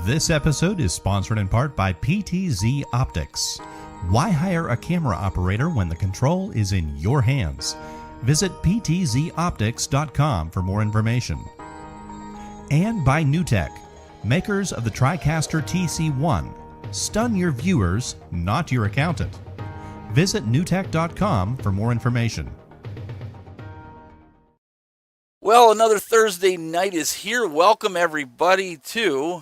This episode is sponsored in part by PTZ Optics. Why hire a camera operator when the control is in your hands? Visit ptzoptics.com for more information. And by NewTek, makers of the TriCaster TC1. Stun your viewers, not your accountant. Visit newtek.com for more information. Well, another Thursday night is here. Welcome, everybody, to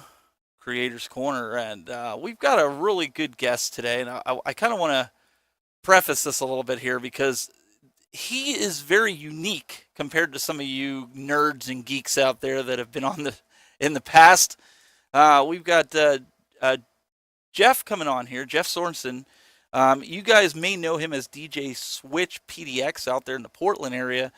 Creators Corner. And we've got a really good guest today. And I kind of want to preface this a little bit here because he is very unique compared to some of you nerds and geeks out there that have been on in the past. We've got Jeff coming on here, Jeff Sorensen. You guys may know him as DJ Switch PDX out there in the Portland area.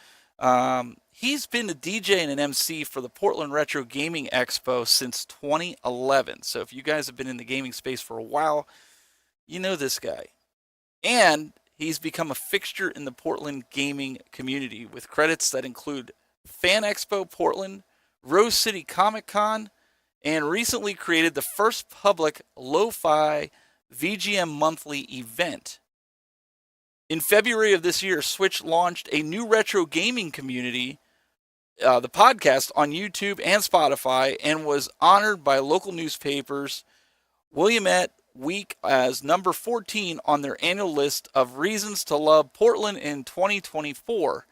He's been a DJ and an MC for the Portland Retro Gaming Expo since 2011. So if you guys have been in the gaming space for a while, you know this guy. And he's become a fixture in the Portland gaming community with credits that include Fan Expo Portland, Rose City Comic Con, and recently created the first public lo-fi VGM monthly event. In February of this year, Switch launched a new retro gaming community, the podcast, on YouTube and Spotify, and was honored by local newspapers, Willamette Week, as number 14 on their annual list of reasons to love Portland in 2024.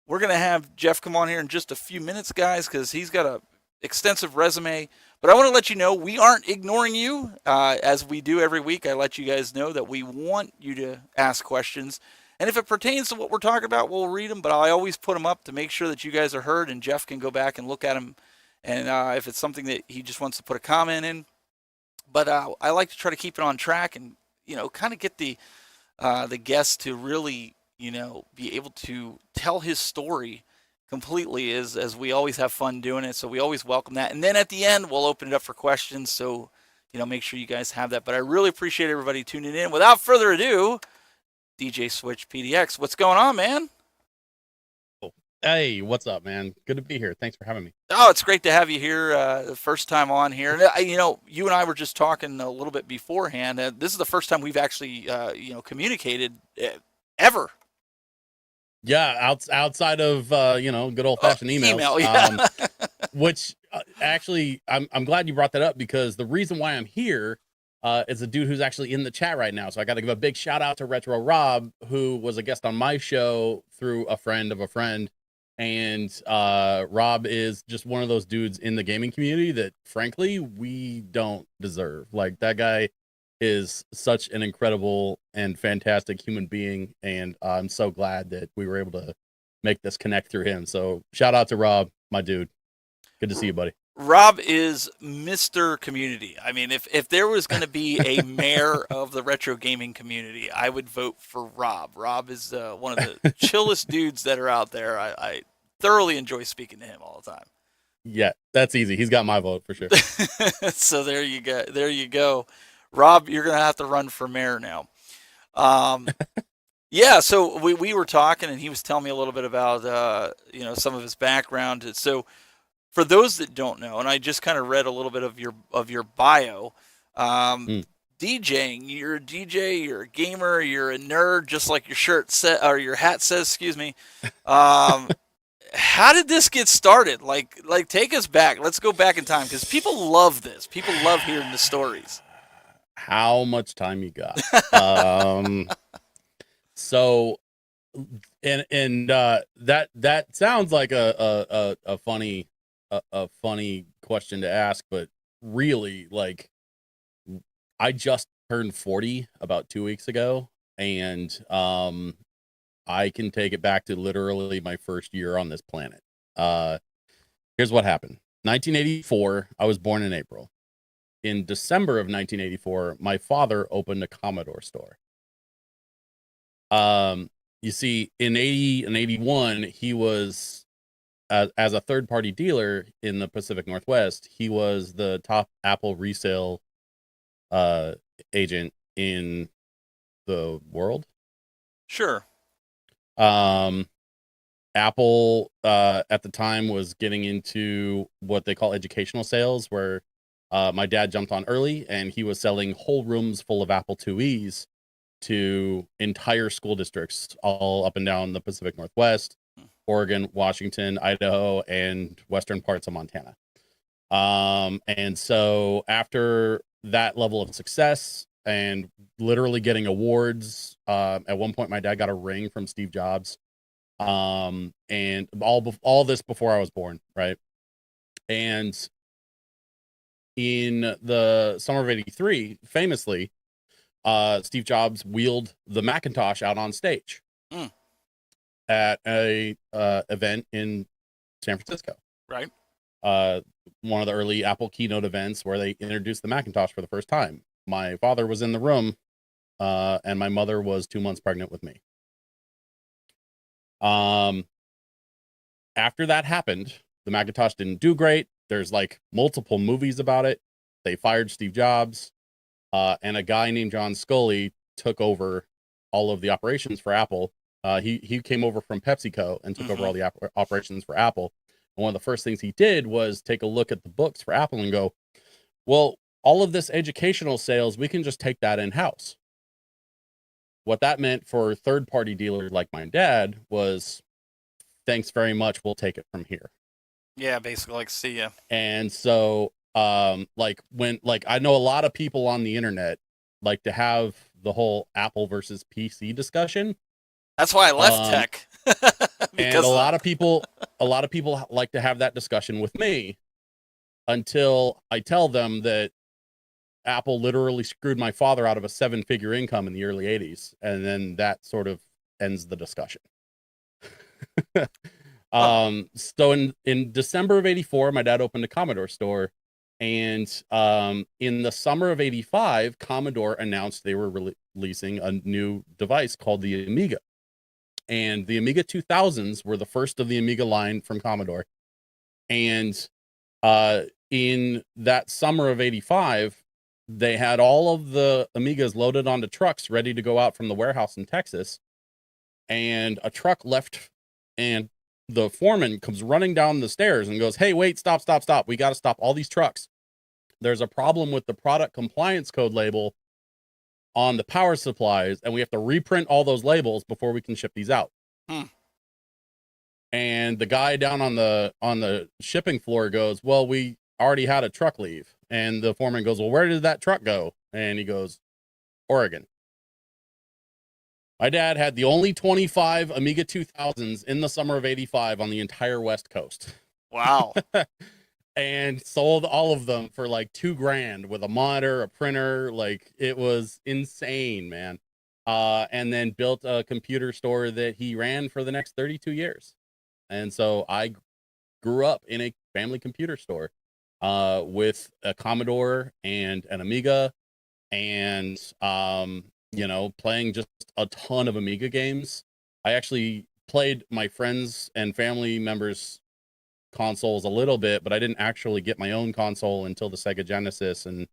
We're going to have Jeff come on here in just a few minutes, guys, because he's got a extensive resume. But I want to let you know we aren't ignoring you. As we do every week, I let you guys know that we want you to ask questions. And if it pertains to what we're talking about, we'll read them. But I always put them up to make sure that you guys are heard, and Jeff can go back and look at them. And if it's something that he just wants to put a comment in. But I like to try to keep it on track and, kind of get the guest to really, be able to tell his story completely, as we always have fun doing it. So we always welcome that. And then at the end, we'll open it up for questions. So, make sure you guys have that. But I really appreciate everybody tuning in. Without further ado, DJ Switch PDX. What's going on, man? Hey, what's up, man? Good to be here. Thanks for having me. Oh, it's great to have you here. The first time on here. And, you and I were just talking a little bit beforehand. This is the first time we've actually, communicated ever. Yeah, outside of good old fashioned emails. Email, yeah. Which actually, I'm glad you brought that up, because the reason why I'm here is a dude who's actually in the chat right now. So I got to give a big shout out to Retro Rob, who was a guest on my show through a friend of a friend. And Rob is just one of those dudes in the gaming community that, frankly, we don't deserve. Like, that guy is such an incredible and fantastic human being, and I'm so glad that we were able to make this connect through him. So shout out to Rob, my dude. Good to see you, buddy. Rob is Mr. Community. I mean, if there was going to be a mayor of the retro gaming community, I would vote for Rob. Rob is one of the chillest dudes that are out there. I thoroughly enjoy speaking to him all the time. Yeah, that's easy. He's got my vote for sure. So there you go. There you go. Rob, you're going to have to run for mayor now. Yeah, so we were talking, and he was telling me a little bit about, some of his background. So for those that don't know, and I just kind of read a little bit of your bio, DJing, you're a DJ, you're a gamer, you're a nerd, just like your your hat says, excuse me. How did this get started? Like take us back. Let's go back in time, because people love this. People love hearing the stories. How much time you got? So, and that sounds like a funny question to ask, but really, like, I just turned 40 about 2 weeks ago, and I can take it back to literally my first year on this planet. Here's what happened. 1984, I was born in April. In December of 1984, my father opened a Commodore store. You see, in 80 and 81, he was, as a third-party dealer in the Pacific Northwest, he was the top Apple resale agent in the world. Sure. Apple at the time was getting into what they call educational sales, where My dad jumped on early, and he was selling whole rooms full of Apple IIe's to entire school districts all up and down the Pacific Northwest, Oregon, Washington, Idaho, and western parts of Montana. And so after that level of success and literally getting awards, at one point my dad got a ring from Steve Jobs, and all this before I was born, right? And in the summer of '83, famously, Steve Jobs wheeled the Macintosh out on stage at a event in San Francisco. Right. One of the early Apple keynote events where they introduced the Macintosh for the first time. My father was in the room, and my mother was 2 months pregnant with me. After that happened, the Macintosh didn't do great. There's like multiple movies about it. They fired Steve Jobs, and a guy named John Scully took over all of the operations for Apple. He came over from PepsiCo and took over all the operations for Apple. And one of the first things he did was take a look at the books for Apple and go, well, all of this educational sales, we can just take that in-house. What that meant for third-party dealers like my dad was, thanks very much, we'll take it from here. Yeah, basically, like, see ya. And so, I know a lot of people on the internet like to have the whole Apple versus PC discussion. That's why I left tech. And a lot of people like to have that discussion with me until I tell them that Apple literally screwed my father out of a 7-figure income in the early 80s. And then that sort of ends the discussion. So in December of '84, my dad opened a Commodore store. And in the summer of '85, Commodore announced they were releasing a new device called the Amiga. And the Amiga 2000s were the first of the Amiga line from Commodore. And in that summer of '85, they had all of the Amigas loaded onto trucks ready to go out from the warehouse in Texas. And a truck left, and the foreman comes running down the stairs and goes, hey, wait, stop. We got to stop all these trucks. There's a problem with the product compliance code label on the power supplies, and we have to reprint all those labels before we can ship these out. And the guy down on the shipping floor goes, well, we already had a truck leave. And the foreman goes, well, where did that truck go? And he goes, Oregon. My dad had the only 25 Amiga 2000s in the summer of '85 on the entire West Coast. Wow. And sold all of them for like $2,000 with a monitor, a printer. Like, it was insane, man. And then built a computer store that he ran for the next 32 years. And so I grew up in a family computer store, with a Commodore and an Amiga, and, playing just a ton of Amiga games. I actually played my friends and family members' consoles a little bit, but I didn't actually get my own console until the Sega Genesis, and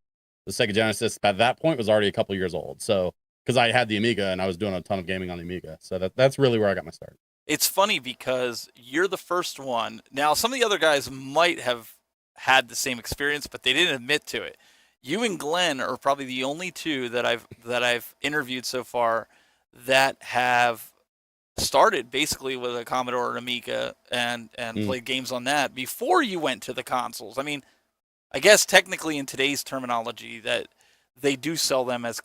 the Sega Genesis at that point was already a couple years old. So, because I had the Amiga and I was doing a ton of gaming on the Amiga, so that's really where I got my start. It's funny because you're the first one. Now, some of the other guys might have had the same experience, but they didn't admit to it. You and Glenn are probably the only two that I've interviewed so far that have started basically with a Commodore or Amiga and played games on that before you went to the consoles. I mean, I guess technically in today's terminology that they do sell them as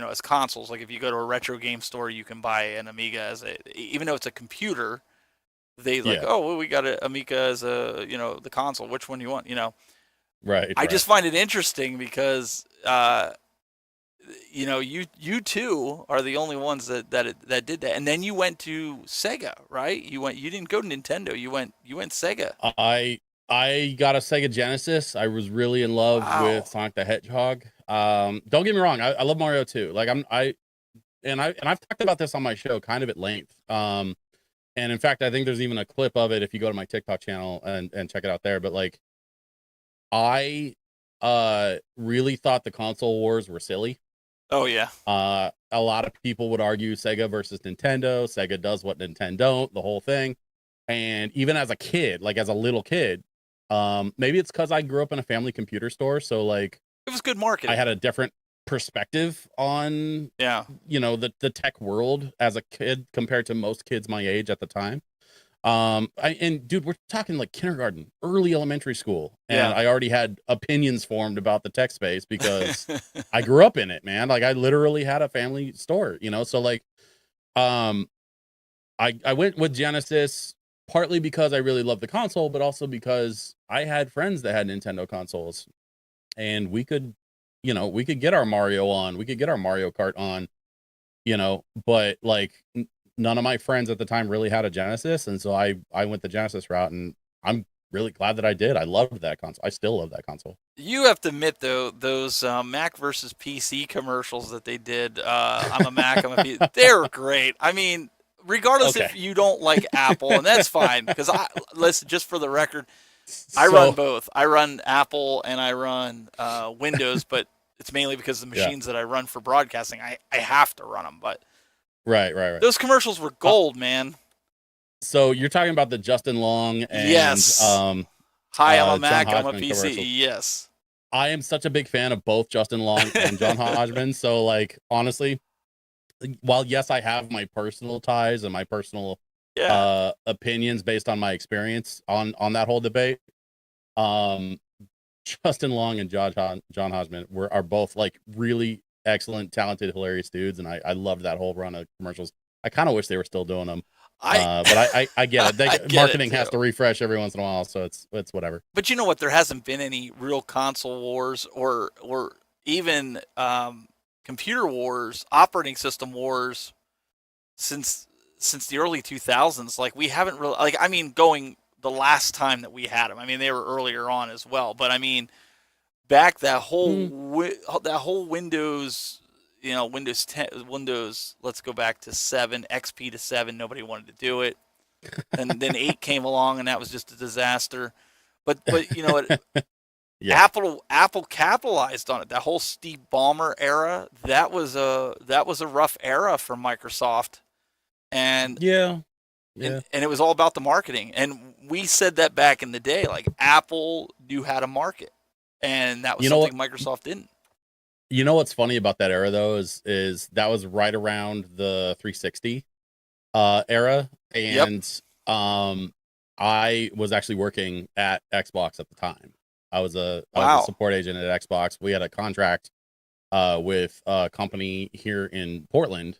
as consoles. Like if you go to a retro game store, you can buy an Amiga even though it's a computer. They we got an Amiga as the console. Which one do you want? Right. I just find it interesting because you two are the only ones that did that. And then you went to Sega, right? You didn't go to Nintendo. You went Sega. I got a Sega Genesis. I was really in love with Sonic the Hedgehog. Don't get me wrong. I love Mario too. Like I've talked about this on my show kind of at length. And in fact, I think there's even a clip of it if you go to my TikTok channel and check it out there. But like, I really thought the console wars were silly. Oh yeah. A lot of people would argue Sega versus Nintendo. Sega does what Nintendo don't, the whole thing. And even as a kid, like as a little kid, Maybe it's because I grew up in a family computer store, so like It was good marketing. I had a different perspective on the tech world as a kid compared to most kids my age at the time. And dude, we're talking like kindergarten, early elementary school, and I already had opinions formed about the tech space because I grew up in it, man. Like I literally had a family store, so like I went with Genesis partly because I really loved the console, but also because I had friends that had Nintendo consoles, and we could get our Mario on, we could get our Mario Kart on, but like none of my friends at the time really had a Genesis, and so I went the Genesis route, and I'm really glad that I did. I loved that console. I still love that console. You have to admit, though, those Mac versus PC commercials that they did, I'm a Mac, I'm a PC, they're great. I mean, regardless if you don't like Apple, and that's fine, because listen, just for the record, I run both. I run Apple and I run Windows, but it's mainly because the machines that I run for broadcasting, I have to run them. But right. Those commercials were gold, man. So you're talking about the Justin Long and yes. Hi, I'm a Mac, I'm a PC. Commercials. Yes. I am such a big fan of both Justin Long and John Hodgman. So like honestly, while yes, I have my personal ties and my personal opinions based on my experience on that whole debate, Justin Long and John Hodgman are both like really excellent, talented, hilarious dudes, and I loved that whole run of commercials. I kind of wish they were still doing them. But I get it. Marketing has to refresh every once in a while, so it's whatever. But you know what? There hasn't been any real console wars or even computer wars, operating system wars since the early 2000s. Like we haven't really, like, I mean, going the last time that we had them. I mean, they were earlier on as well, but I mean, back that whole Windows, Windows 10, let's go back to 7, XP to 7, nobody wanted to do it. And then 8 came along and that was just a disaster. But you know what? Yeah. Apple capitalized on it. That whole Steve Ballmer era, that was a rough era for Microsoft. And and it was all about the marketing. And we said that back in the day, like Apple knew how to market. And that was something Microsoft didn't. You know what's funny about that era though is that was right around the 360 era, and I was actually working at Xbox at the time. I was a support agent at Xbox. We had a contract with a company here in Portland,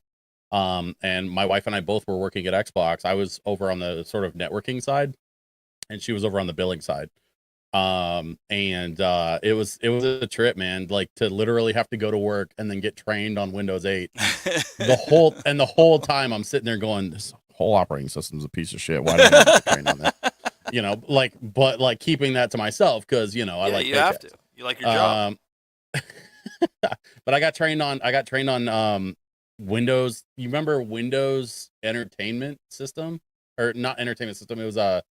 and my wife and I both were working at Xbox. I was over on the sort of networking side, and she was over on the billing side. It was a trip, man, like to literally have to go to work and then get trained on Windows 8 the whole time I'm sitting there going, this whole operating system's a piece of shit. Why did I get trained on that? But keeping that to myself, because I like you have to, you like your job. But I got trained on Windows. You remember Windows Entertainment System, or not entertainment system? It was a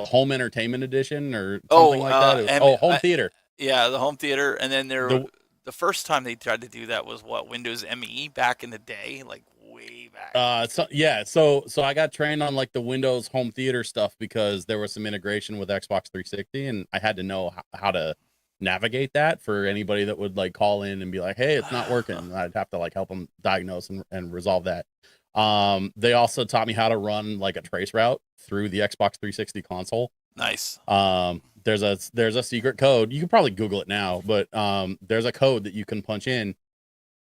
home entertainment edition or something like that. Home theater. Yeah, the home theater. And then the first time they tried to do that was Windows ME back in the day, like way back. So I got trained on like the Windows home theater stuff because there was some integration with Xbox 360, and I had to know how to navigate that for anybody that would like call in and be like, hey, it's not working. I'd have to like help them diagnose and resolve that. They also taught me how to run like a trace route through the Xbox 360 console. Nice. There's a secret code. You can probably Google it now, but there's a code that you can punch in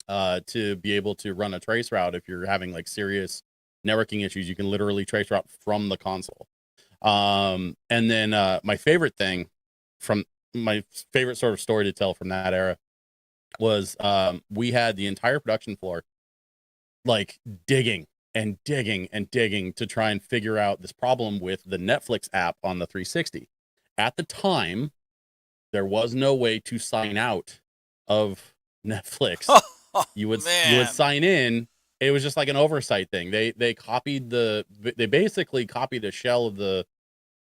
to be able to run a trace route. If you're having like serious networking issues, you can literally trace route from the console. And then my favorite sort of story to tell from that era was we had the entire production floor like digging to try and figure out this problem with the Netflix app on the 360. At the time, there was no way to sign out of Netflix. You would sign in. It was just like an oversight thing. They basically copied a shell of the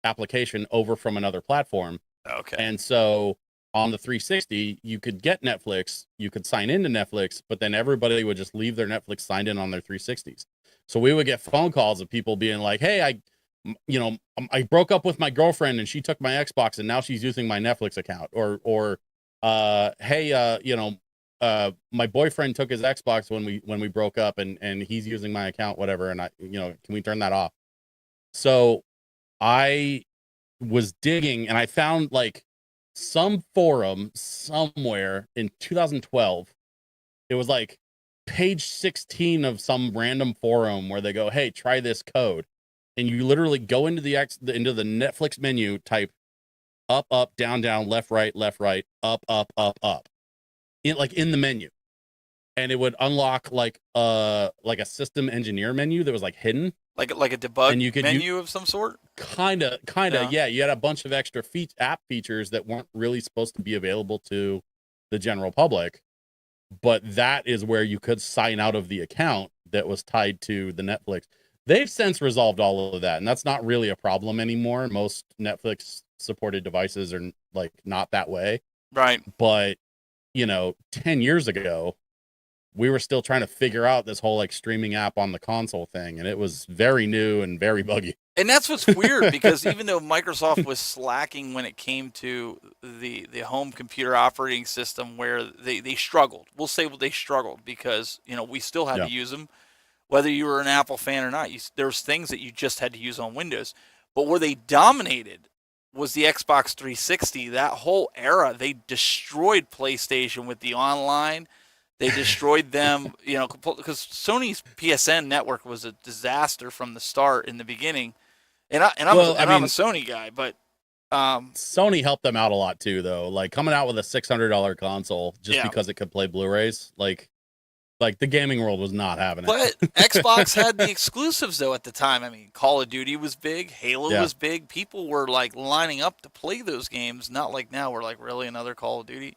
application over from another platform. Okay. And so on the 360, you could get Netflix, you could sign into Netflix, but then everybody would just leave their Netflix signed in on their 360s. So we would get phone calls of people being like, hey, I broke up with my girlfriend and she took my Xbox and now she's using my Netflix account, or hey, my boyfriend took his Xbox when we broke up and he's using my account, whatever, and can we turn that off? So I was digging and I found like some forum somewhere in 2012. It was like page 16 of some random forum where they go, hey, try this code. And you literally go into the Netflix menu, type up, up, down, down, left, right, up, up, in the menu. And it would unlock like a system engineer menu that was like hidden. Like a debug and you could menu of some sort? Kind of. Yeah. You had a bunch of extra app features that weren't really supposed to be available to the general public. But that is where you could sign out of the account that was tied to the Netflix. They've since resolved all of that, and that's not really a problem anymore. Most Netflix supported devices are like not that way. Right. But, 10 years ago, we were still trying to figure out this whole like streaming app on the console thing, and it was very new and very buggy. And that's what's weird, because even though Microsoft was slacking when it came to the home computer operating system, where they struggled, we'll say they struggled because we still had to use them, whether you were an Apple fan or not. There was things that you just had to use on Windows, but where they dominated was the Xbox 360. That whole era, they destroyed PlayStation with the online. They destroyed them, because Sony's PSN network was a disaster from the start in the beginning. And I'm a Sony guy, but Sony helped them out a lot too, though. Like coming out with a $600 console just because it could play Blu-rays, like the gaming world was not having it. But Xbox had the exclusives though at the time. I mean, Call of Duty was big, Halo was big. People were like lining up to play those games. Not like now, we're like, really, another Call of Duty?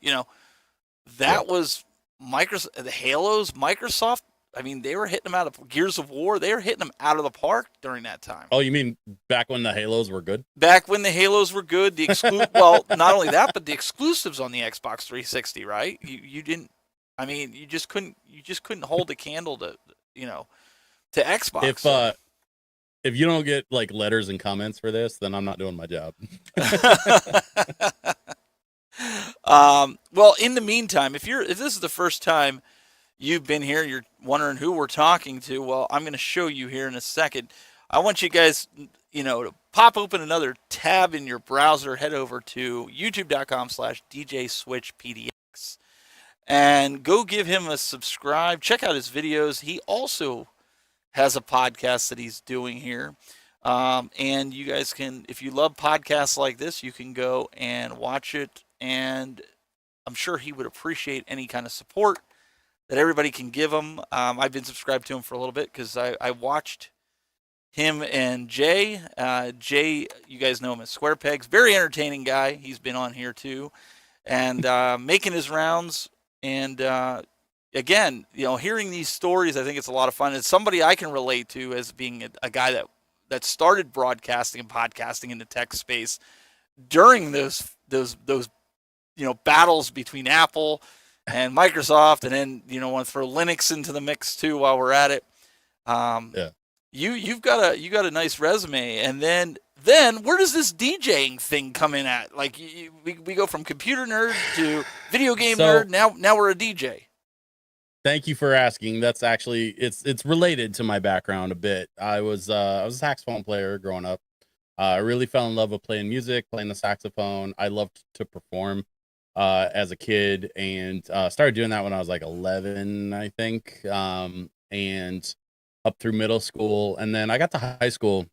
That was Microsoft. The Halos, Microsoft. I mean, they were hitting them out of Gears of War. They were hitting them out of the park during that time. Oh, you mean back when the Halos were good? Back when the Halos were good. Well, not only that, but the exclusives on the Xbox 360, right? You didn't. I mean, you just couldn't hold a candle to Xbox. If you don't get like letters and comments for this, then I'm not doing my job. Well, in the meantime, if this is the first time you've been here, you're wondering who we're talking to, well, I'm going to show you here in a second. I want you guys, to pop open another tab in your browser, head over to youtube.com/DJSwitchPDX, and go give him a subscribe. Check out his videos. He also has a podcast that he's doing here. And you guys can, if you love podcasts like this, you can go and watch it. And I'm sure he would appreciate any kind of support that everybody can give him. I've been subscribed to him for a little bit because I watched him and Jay. Jay, you guys know him as Square Pegs. Very entertaining guy. He's been on here too. And making his rounds. And again, hearing these stories, I think it's a lot of fun. It's somebody I can relate to as being a guy that started broadcasting and podcasting in the tech space during those battles between Apple and Microsoft, and then want to throw Linux into the mix too while we're at it. You've got a nice resume, and then where does this DJing thing come in at? Like we go from computer nerd to video game nerd. Now we're a DJ. Thank you for asking. That's actually it's related to my background a bit. I was a saxophone player growing up. I really fell in love with playing music, playing the saxophone. I loved to perform as a kid, and started doing that when I was like 11, I think, and up through middle school. And then I got to high school,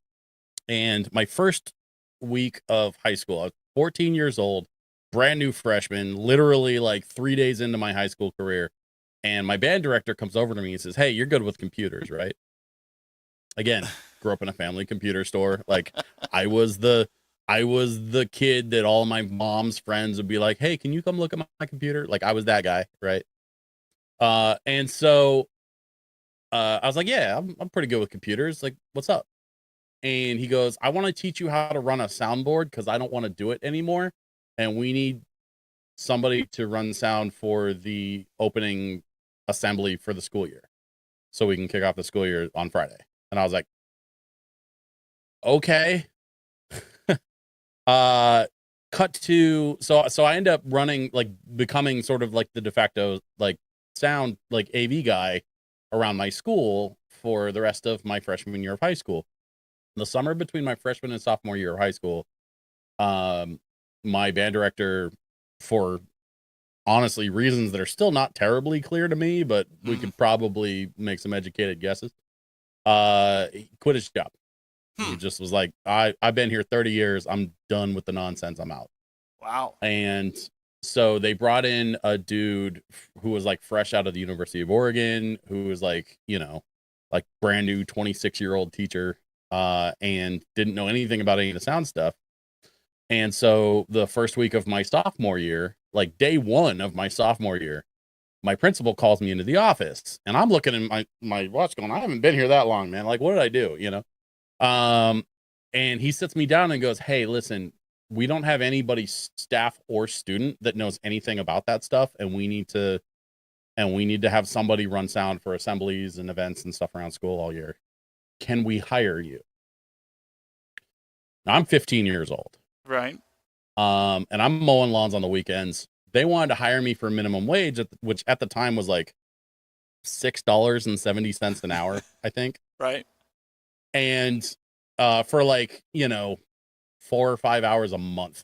and my first week of high school, I was 14 years old, brand new freshman, literally like 3 days into my high school career. And my band director comes over to me and says, "Hey, you're good with computers, right?" Again, grew up in a family computer store. Like I was the kid that all my mom's friends would be like, "Hey, can you come look at my computer?" Like I was that guy, right? And so I was like, "Yeah, I'm pretty good with computers. Like, what's up?" And he goes, "I want to teach you how to run a soundboard because I don't want to do it anymore, and we need somebody to run sound for the opening assembly for the school year, so we can kick off the school year on Friday." And I was like, okay. Cut to so I end up running, like, becoming sort of like the de facto, like, sound, like, AV guy around my school for the rest of my freshman year of high school. The summer between my freshman and sophomore year of high school, my band director, for honestly reasons that are still not terribly clear to me, but we could probably make some educated guesses, he quit his job. He just was like, I've been here 30 years. I'm done with the nonsense. I'm out. Wow. And so they brought in a dude who was like fresh out of the University of Oregon, who was like, you know, like brand new 26-year-old teacher, and didn't know anything about any of the sound stuff. And so the first week of my sophomore year, like day one of my sophomore year, my principal calls me into the office, and I'm looking at my watch going, I haven't been here that long, man. Like, what did I do? You know? And he sits me down and goes, hey, listen, we don't have anybody, staff or student, that knows anything about that stuff. And we need to have somebody run sound for assemblies and events and stuff around school all year. Can we hire you? Now, I'm 15 years old. Right. And I'm mowing lawns on the weekends. They wanted to hire me for minimum wage, which at the time was like $6.70 an hour, I think. Right. And for like, you know, 4 or 5 hours a month.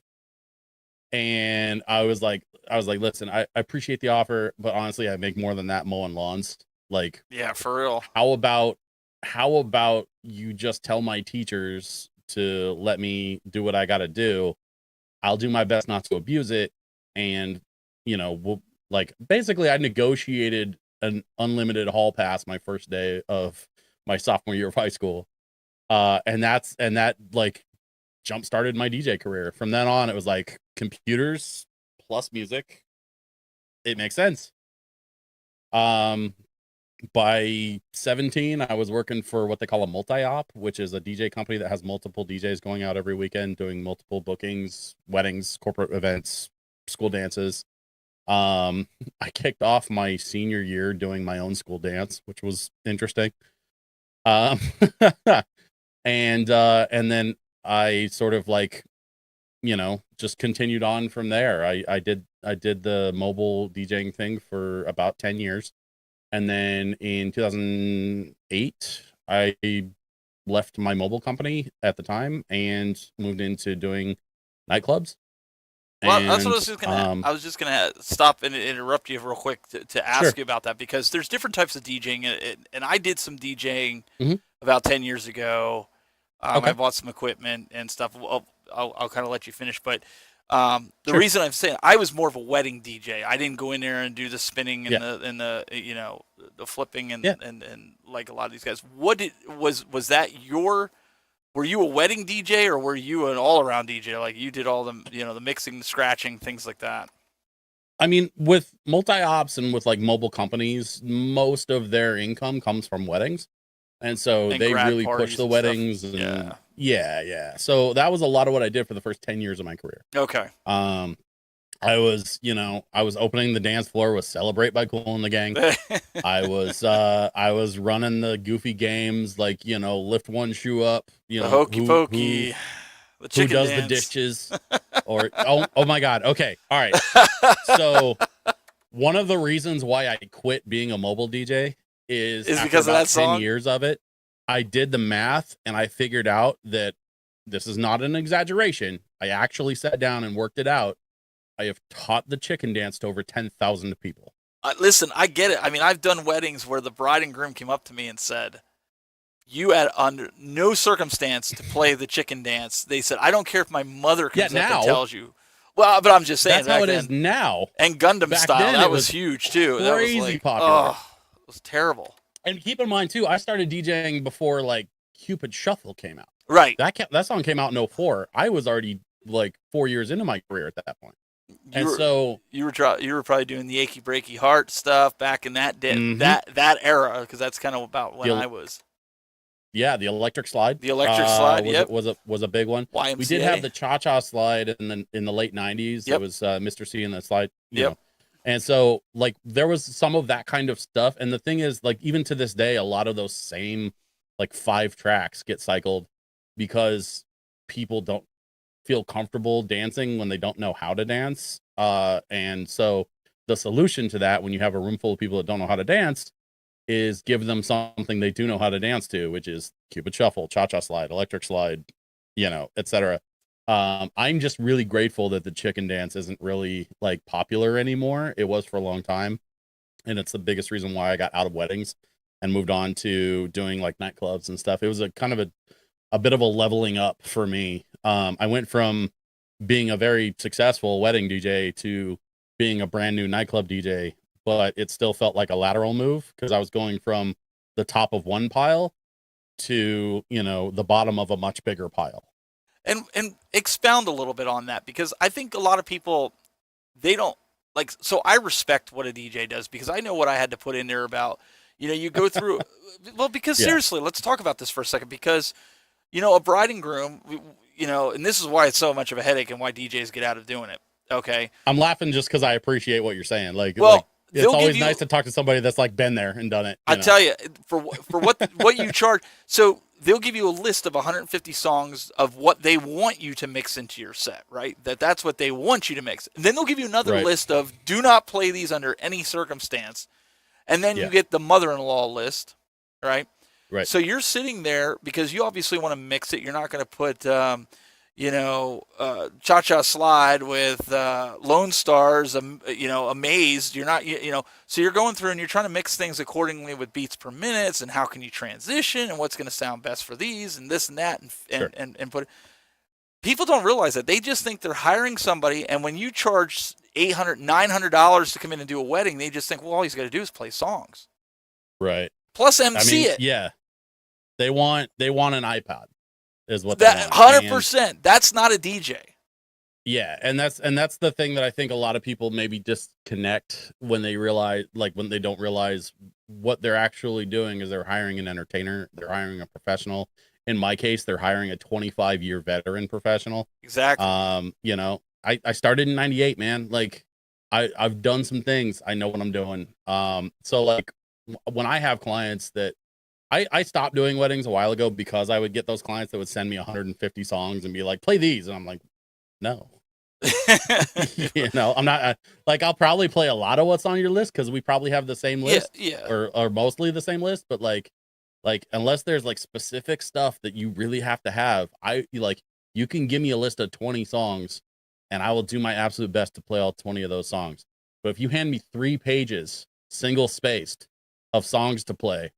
And I was like, listen, I appreciate the offer, but honestly, I make more than that mowing lawns. Like, yeah, for real. How about you just tell my teachers to let me do what I got to do? I'll do my best not to abuse it. And, you know, basically I negotiated an unlimited hall pass my first day of my sophomore year of high school. And that like jump started my DJ career. From then on, it was like computers plus music. It makes sense. By 17, I was working for what they call a multi-op, which is a DJ company that has multiple DJs going out every weekend, doing multiple bookings, weddings, corporate events, school dances. I kicked off my senior year doing my own school dance, which was interesting. And then I sort of like, you know, just continued on from there. I did the mobile DJing thing for about 10 years. And then in 2008, I left my mobile company at the time and moved into doing nightclubs. Well, that's what I was just gonna stop and interrupt you real quick to ask you about that, because there's different types of DJing, and I did some DJing about 10 years ago. I bought some equipment and stuff. I'll kind of let you finish, but the reason I'm saying I was more of a wedding DJ. I didn't go in there and do the spinning and the you know, the flipping and like a lot of these guys. Was that your? Were you a wedding DJ, or were you an all-around DJ? Like, you did all the, you know, the mixing, the scratching, things like that. I mean, with multi-ops and with like mobile companies, most of their income comes from weddings. And so they really push the weddings. And yeah. So that was a lot of what I did for the first 10 years of my career. Okay. I was opening the dance floor with Celebrate by Kool and the Gang. I was running the goofy games, like, you know, lift one shoe up, you know, hokey pokey, the chicken who does dance. the dishes, or oh my God. Okay. All right. So one of the reasons why I quit being a mobile DJ is because of that song? 10 years of it, I did the math and I figured out that this is not an exaggeration. I actually sat down and worked it out. I have taught the chicken dance to over 10,000 people. Listen, I get it. I mean, I've done weddings where the bride and groom came up to me and said, you had under no circumstance to play the chicken dance. They said, I don't care if my mother comes up and tells you. Well, but I'm just saying. That's how it is now. And Gundam back style, then, that was huge too. Crazy that was like, popular. Oh, it was terrible. And keep in mind too, I started DJing before like Cupid Shuffle came out. Right. That song came out in 2004. I was already like 4 years into my career at that point. So you were probably doing the achy breaky heart stuff back in that day, that era, because that's kind of about when I was. Yeah, the electric slide. The electric slide, was a big one. YMCA. We did have the cha-cha slide in the late 90s. It was Mr. C and the slide. You know. And so like there was some of that kind of stuff. And the thing is, like, even to this day, a lot of those same like 5 tracks get cycled. because people don't feel comfortable dancing when they don't know how to dance. And so the solution to that, when you have a room full of people that don't know how to dance, is give them something they do know how to dance to, which is Cupid Shuffle, Cha-Cha Slide, Electric Slide, etc. I'm just really grateful that the chicken dance isn't really like popular anymore. It was for a long time, and it's the biggest reason why I got out of weddings and moved on to doing like nightclubs and stuff. It was a kind of a bit of a leveling up for me. I went from being a very successful wedding DJ to being a brand new nightclub DJ, but it still felt like a lateral move because I was going from the top of one pile to, the bottom of a much bigger pile. And expound a little bit on that, because I think a lot of people, they don't like, so I respect what a DJ does, because I know what I had to put in there about, you go through, well, because seriously, let's talk about this for a second, because, a bride and groom, and this is why it's so much of a headache and why DJs get out of doing it. Okay. I'm laughing just because I appreciate what you're saying. Well, it's always nice to talk to somebody that's like been there and done it. I tell you, for what you charge. So they'll give you a list of 150 songs of what they want you to mix into your set, right? That's what they want you to mix. And then they'll give you another list of do not play these under any circumstance. And then you get the mother-in-law list, right? Right. So you're sitting there because you obviously want to mix it. You're not going to put Cha-Cha Slide with Lone Stars, Amazed. You're not, so you're going through and you're trying to mix things accordingly with beats per minute, and how can you transition and what's going to sound best for these and this and that, and put it. People don't realize that. They just think they're hiring somebody, and when you charge $800, $900 to come in and do a wedding, they just think, well, all he's got to do is play songs. Right. Plus MC it. Yeah. They want an iPod. Is what that 100%. That's not a DJ. Yeah, and that's the thing that I think a lot of people maybe disconnect when they realize, like when they don't realize what they're actually doing is they're hiring an entertainer, they're hiring a professional. In my case, they're hiring a 25-year veteran professional. Exactly. I started in 98, man. Like I've done some things. I know what I'm doing. So like when I have clients that I stopped doing weddings a while ago because I would get those clients that would send me 150 songs and be like, play these. And I'm like, no, I'm not I'll probably play a lot of what's on your list, because we probably have the same list or mostly the same list. But like unless there's like specific stuff that you really have to have, you can give me a list of 20 songs and I will do my absolute best to play all 20 of those songs. But if you hand me 3 pages, single spaced, of songs to play,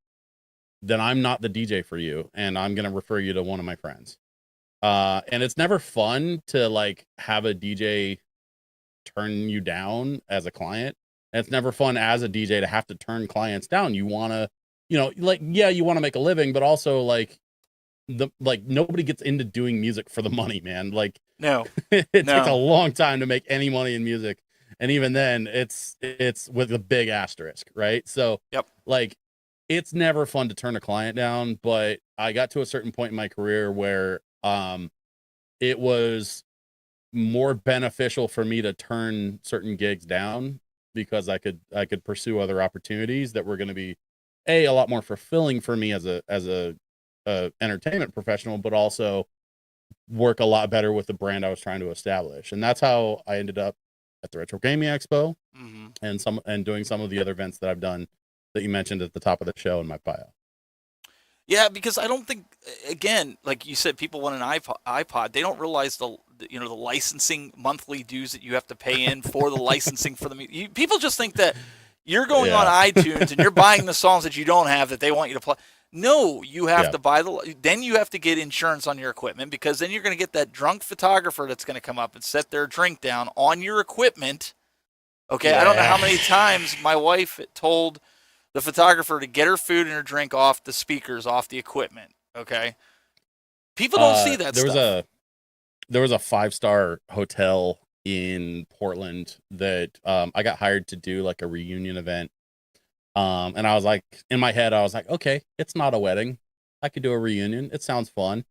then I'm not the DJ for you, and I'm going to refer you to one of my friends. And it's never fun to like have a DJ turn you down as a client. And it's never fun as a DJ to have to turn clients down. You want to, you want to make a living, but also nobody gets into doing music for the money, man. No, it takes a long time to make any money in music. And even then it's with a big asterisk, right? So it's never fun to turn a client down, but I got to a certain point in my career where it was more beneficial for me to turn certain gigs down, because I could pursue other opportunities that were going to be a lot more fulfilling for me as a entertainment professional, but also work a lot better with the brand I was trying to establish. And that's how I ended up at the Retro Gaming Expo and doing some of the other events that I've done that you mentioned at the top of the show in my bio. Yeah, because I don't think, again, like you said, people want an iPod. They don't realize the licensing monthly dues that you have to pay in for the licensing for the people just think that you're going on iTunes and you're buying the songs that you don't have that they want you to play. No, you have to buy then you have to get insurance on your equipment, because then you're going to get that drunk photographer that's going to come up and set their drink down on your equipment. Okay, I don't know how many times my wife told the photographer to get her food and her drink off the speakers, off the equipment. Okay, people don't see that stuff. There was a 5-star hotel in Portland that I got hired to do like a reunion event. And I was like, in my head, I was like, okay, it's not a wedding. I could do a reunion. It sounds fun.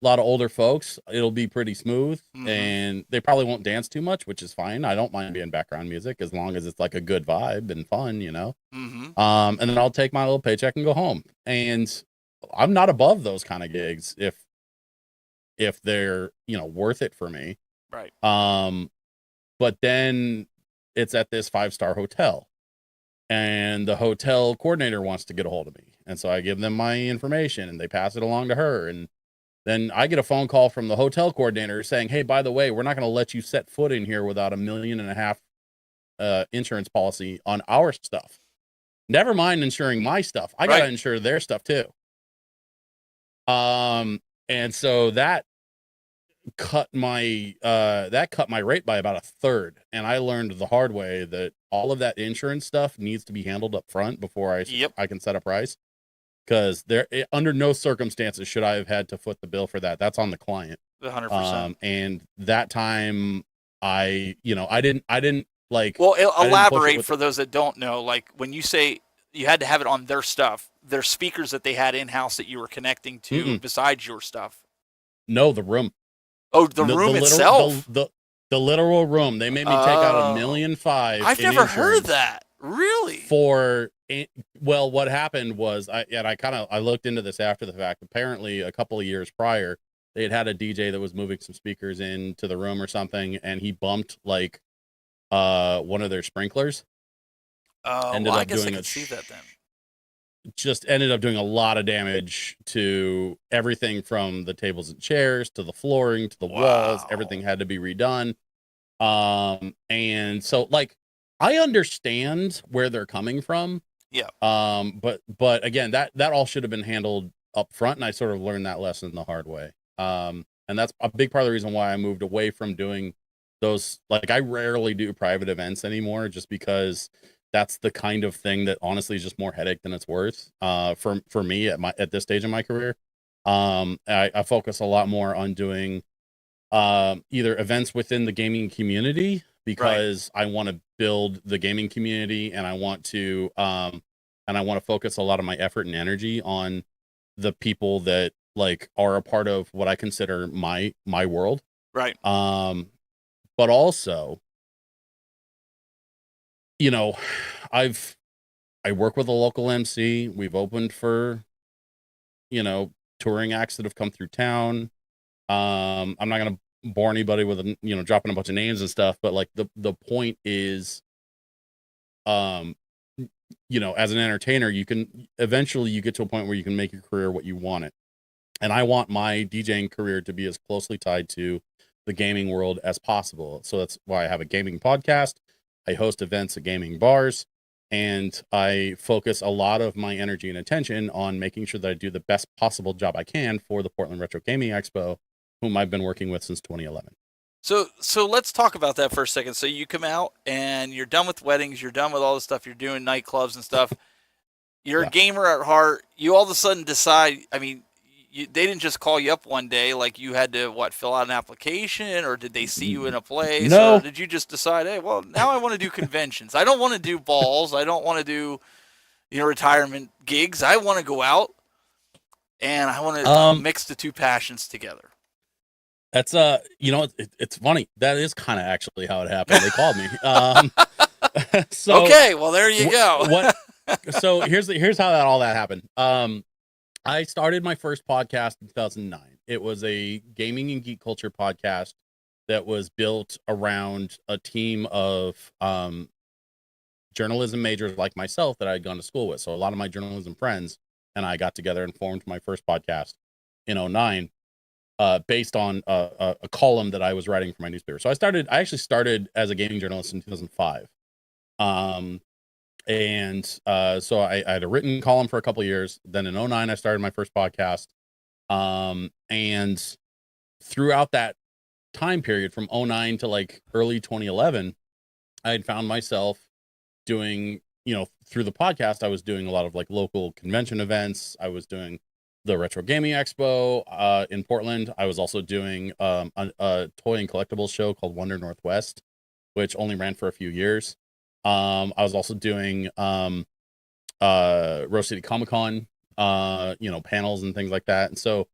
A lot of older folks. It'll be pretty smooth, and they probably won't dance too much, which is fine. I don't mind being background music as long as it's like a good vibe and fun, And then I'll take my little paycheck and go home. And I'm not above those kind of gigs. If if they're, you know, worth it for me. Right. But then it's at this 5-star hotel, and the hotel coordinator wants to get a hold of me. And so I give them my information and they pass it along to her. And then I get a phone call from the hotel coordinator saying, hey, by the way, we're not going to let you set foot in here without $1.5 million insurance policy on our stuff. Never mind insuring my stuff. I got to insure their stuff too. And so that cut my rate by about 1/3. And I learned the hard way that all of that insurance stuff needs to be handled up front before I can set a price. Because under no circumstances should I have had to foot the bill for that. That's on the client. 100%. And that time I didn't like. Well, elaborate for those that don't know. Like when you say you had to have it on their stuff, their speakers that they had in house that you were connecting to besides your stuff. No, the room. Oh, the room itself. The literal room. They made me take out $1.5 million. I've never heard of that. Really? Well, what happened was I looked into this after the fact. Apparently, a couple of years prior, they had a DJ that was moving some speakers into the room or something, and he bumped like one of their sprinklers. I guess I could see that then. Just ended up doing a lot of damage to everything from the tables and chairs to the flooring to the walls. Everything had to be redone. And so like I understand where they're coming from. Yeah. But again, that all should have been handled up front, and I sort of learned that lesson the hard way. And that's a big part of the reason why I moved away from doing those. Like I rarely do private events anymore, just because that's the kind of thing that honestly is just more headache than it's worth. For me at this stage in my career, I focus a lot more on doing either events within the gaming community, because I want to build the gaming community, and I want to focus a lot of my effort and energy on the people that like are a part of what I consider my world. Right. But also, you know, I work with a local MC. We've opened for, you know, touring acts that have come through town. I'm not going to bore anybody with, you know, dropping a bunch of names and stuff, but like the point is, you know, as an entertainer, you can eventually you get to a point where you can make your career what you want it. And I want my DJing career to be as closely tied to the gaming world as possible. So that's why I have a gaming podcast. I host events at gaming bars, and I focus a lot of my energy and attention on making sure that I do the best possible job I can for the Portland Retro Gaming Expo, whom I've been working with since 2011. So let's talk about that for a second. So you come out and you're done with weddings, you're done with all the stuff you're doing, nightclubs and stuff. You're a gamer at heart. You all of a sudden decide, I mean, they didn't just call you up one day, like you had to, fill out an application, or did they see you in a place? No. Or did you just decide, hey, well, now I want to do conventions. I don't want to do balls. I don't want to do, retirement gigs. I want to go out, and I want to mix the two passions together. That's, it's funny. That is kind of actually how it happened. They called me. So okay, well, there you go. So here's how all that happened. I started my first podcast in 2009. It was a gaming and geek culture podcast that was built around a team of journalism majors like myself that I had gone to school with. So a lot of my journalism friends and I got together and formed my first podcast in 2009, based on a column that I was writing for my newspaper. So I actually started as a gaming journalist in 2005. So I had a written column for a couple of years. Then in 2009, I started my first podcast. And throughout that time period from 2009 to like early 2011, I had found myself doing, through the podcast, I was doing a lot of like local convention events. I was doing the Retro Gaming Expo in Portland. I was also doing a toy and collectibles show called Wonder Northwest, which only ran for a few years. I was also doing Rose City Comic Con, panels and things like that. And so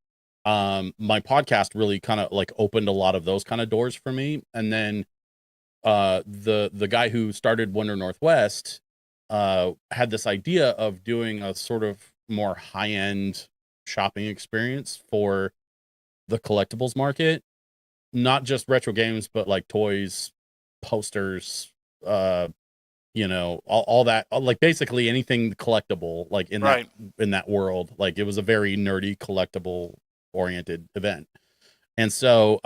my podcast really kind of like opened a lot of those kind of doors for me. And then the guy who started Wonder Northwest had this idea of doing a sort of more high-end shopping experience for the collectibles market, not just retro games, but like toys, posters, you know, all that, like basically anything collectible, like in that world. Like it was a very nerdy, collectible oriented event. And so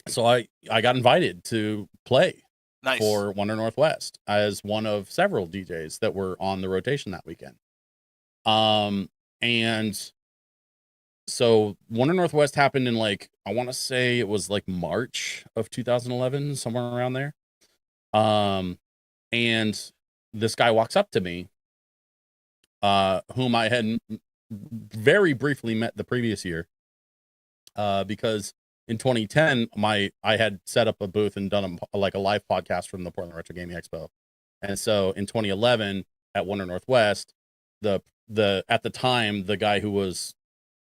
so I got invited to play for Wonder Northwest as one of several DJs that were on the rotation that weekend. And so Wonder Northwest happened in, like, I want to say it was like March of 2011, somewhere around there. And this guy walks up to me, whom I had very briefly met the previous year, because in 2010, I had set up a booth and done a live podcast from the Portland Retro Gaming Expo. And so in 2011 at Wonder Northwest, at the time, the guy who was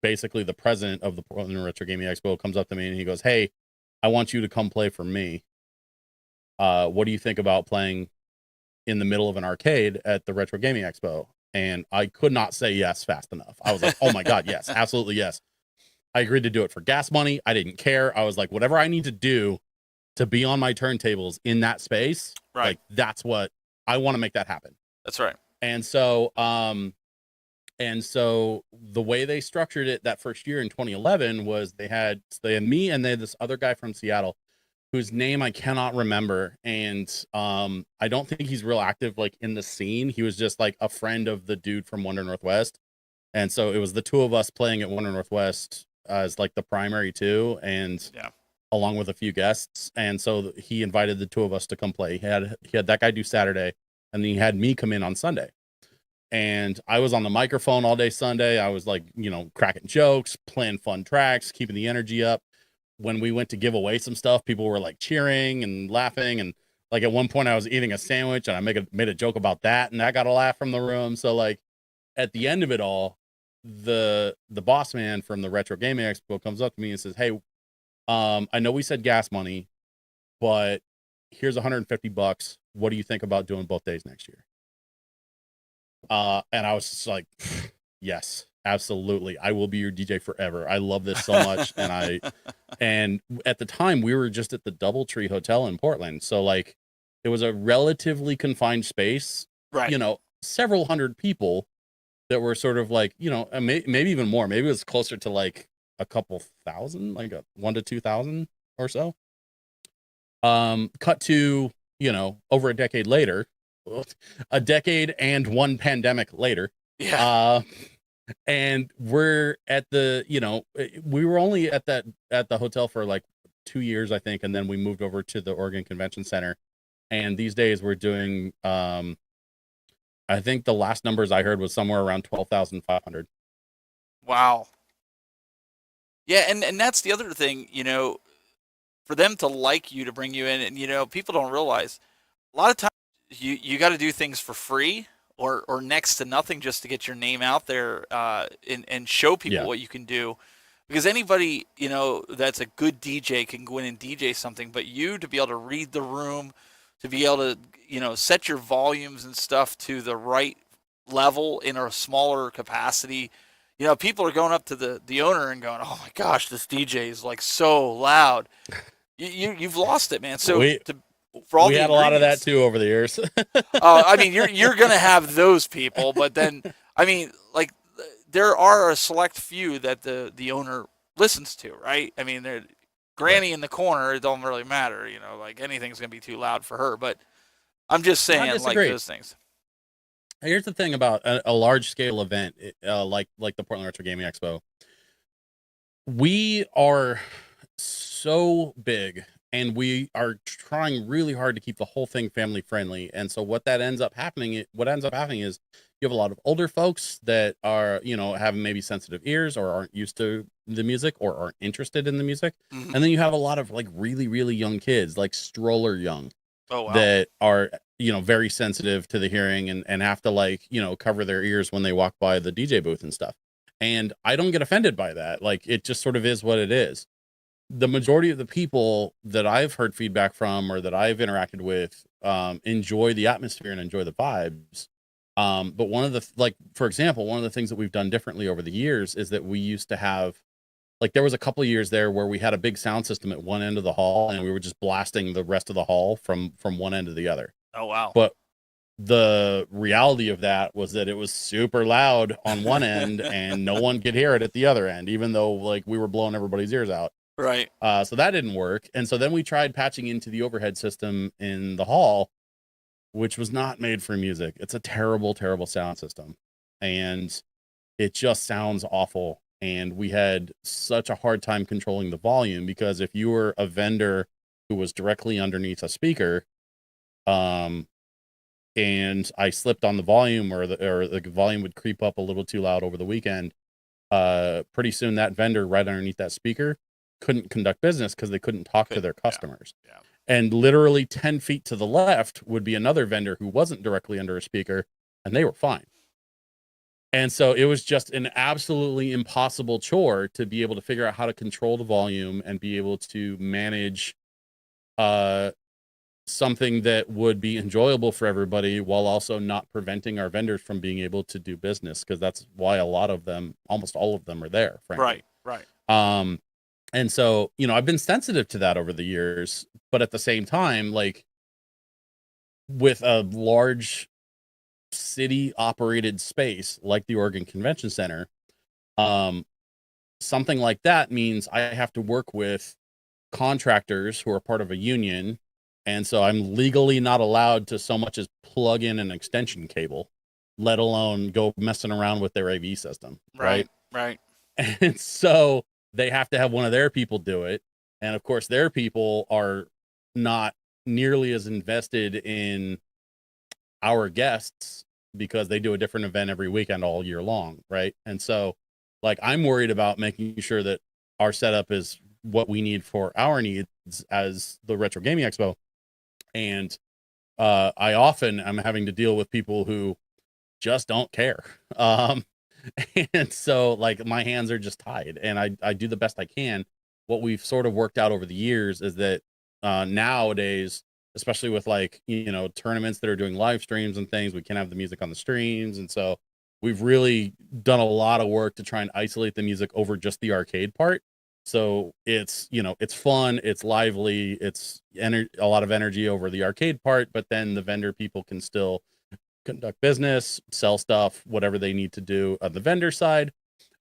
basically the president of the Portland Retro Gaming Expo comes up to me and he goes, "Hey, I want you to come play for me. What do you think about playing in the middle of an arcade at the Retro Gaming Expo?" And I could not say yes fast enough. I was like, "Oh my God, yes, absolutely yes." I agreed to do it for gas money. I didn't care. I was like, whatever I need to do to be on my turntables in that space, like that's what I want to make that happen. That's right. And so the way they structured it that first year in 2011 was they had me and they had this other guy from Seattle whose name I cannot remember. And I don't think he's real active like in the scene. He was just like a friend of the dude from Wonder Northwest. And so it was the two of us playing at Wonder Northwest as like the primary two, and along with a few guests. And so he invited the two of us to come play. He had that guy do Saturday, and then he had me come in on Sunday. And I was on the microphone all day Sunday. I was like, you know, cracking jokes, playing fun tracks, keeping the energy up. When we went to give away some stuff, people were like cheering and laughing. And like at one point I was eating a sandwich and I made a joke about that, and I got a laugh from the room. So like at the end of it all, the boss man from the Retro Gaming Expo comes up to me and says, "Hey, I know we said gas money, but here's $150. What do you think about doing both days next year?" And I was just like, "Yes, absolutely. I will be your DJ forever. I love this so much." And at the time we were just at the DoubleTree Hotel in Portland. So like it was a relatively confined space, you know, several hundred people that were sort of like, you know, maybe even more. Maybe it was closer to like a couple thousand, like 1,000 to 2,000 or so. Cut to, you know, over a decade later, a decade and one pandemic later. And we're at the, you know, we were only at the hotel for like 2 years, I think. And then we moved over to the Oregon Convention Center. And these days we're doing, I think the last numbers I heard was somewhere around 12,500. Wow. Yeah, and that's the other thing, you know, for them to like you, to bring you in, and you know, people don't realize a lot of times you got to do things for free or next to nothing just to get your name out there, and show people what you can do. Because anybody, you know, that's a good DJ can go in and DJ something, but you to be able to read the room, to be able to, you know, set your volumes and stuff to the right level in a smaller capacity. You know, people are going up to the owner and going, "Oh my gosh, this DJ is like so loud." You've lost it, man. So we had a lot of that too over the years. I mean, you're gonna have those people, but then I mean, like there are a select few that the owner listens to, right? I mean, they're Granny in the corner, it don't really matter, you know, like anything's gonna be too loud for her. But I'm just saying, like those things. Here's the thing about a large scale event, like the Portland Retro Gaming Expo. We are so big, and we are trying really hard to keep the whole thing family friendly. And so what ends up happening is you have a lot of older folks that are, you know, have maybe sensitive ears or aren't used to the music or aren't interested in the music. And then you have a lot of like really, really young kids, like stroller young, that are, you know, very sensitive to the hearing and have to, like, you know, cover their ears when they walk by the DJ booth and stuff. And I don't get offended by that. Like, it just sort of is what it is. The majority of the people that I've heard feedback from or that I've interacted with enjoy the atmosphere and enjoy the vibes. But one of the, like, for example, one of the things that we've done differently over the years is that we used to have like there was a couple of years there where we had a big sound system at one end of the hall and we were just blasting the rest of the hall from one end to the other. Oh, wow. But the reality of that was that it was super loud on one end and no one could hear it at the other end, even though like we were blowing everybody's ears out. Right. So that didn't work. And so then we tried patching into the overhead system in the hall, which was not made for music. It's a terrible, terrible sound system. And it just sounds awful. And we had such a hard time controlling the volume because if you were a vendor who was directly underneath a speaker, and I slipped on the volume or the volume would creep up a little too loud over the weekend, pretty soon that vendor right underneath that speaker couldn't conduct business because they couldn't talk to their customers. Yeah. And literally 10 feet to the left would be another vendor who wasn't directly under a speaker, and they were fine. And so it was just an absolutely impossible chore to be able to figure out how to control the volume and be able to manage something that would be enjoyable for everybody while also not preventing our vendors from being able to do business, because that's why a lot of them, almost all of them, are there, frankly. Right. And so, you know, I've been sensitive to that over the years, but at the same time, like with a large city operated space like the Oregon Convention Center, something like that means I have to work with contractors who are part of a union. And so I'm legally not allowed to so much as plug in an extension cable, let alone go messing around with their AV system. Right. And so they have to have one of their people do it. And of course, their people are not nearly as invested in our guests because they do a different event every weekend all year long. Right. And so like, I'm worried about making sure that our setup is what we need for our needs as the Retro Gaming Expo. And I often am having to deal with people who just don't care. And so like my hands are just tied and I do the best I can. What we've sort of worked out over the years is that nowadays, especially with like, you know, tournaments that are doing live streams and things, we can have the music on the streams. And so we've really done a lot of work to try and isolate the music over just the arcade part. So it's, you know, it's fun, it's lively, it's a lot of energy over the arcade part, but then the vendor people can still conduct business, sell stuff, whatever they need to do on the vendor side.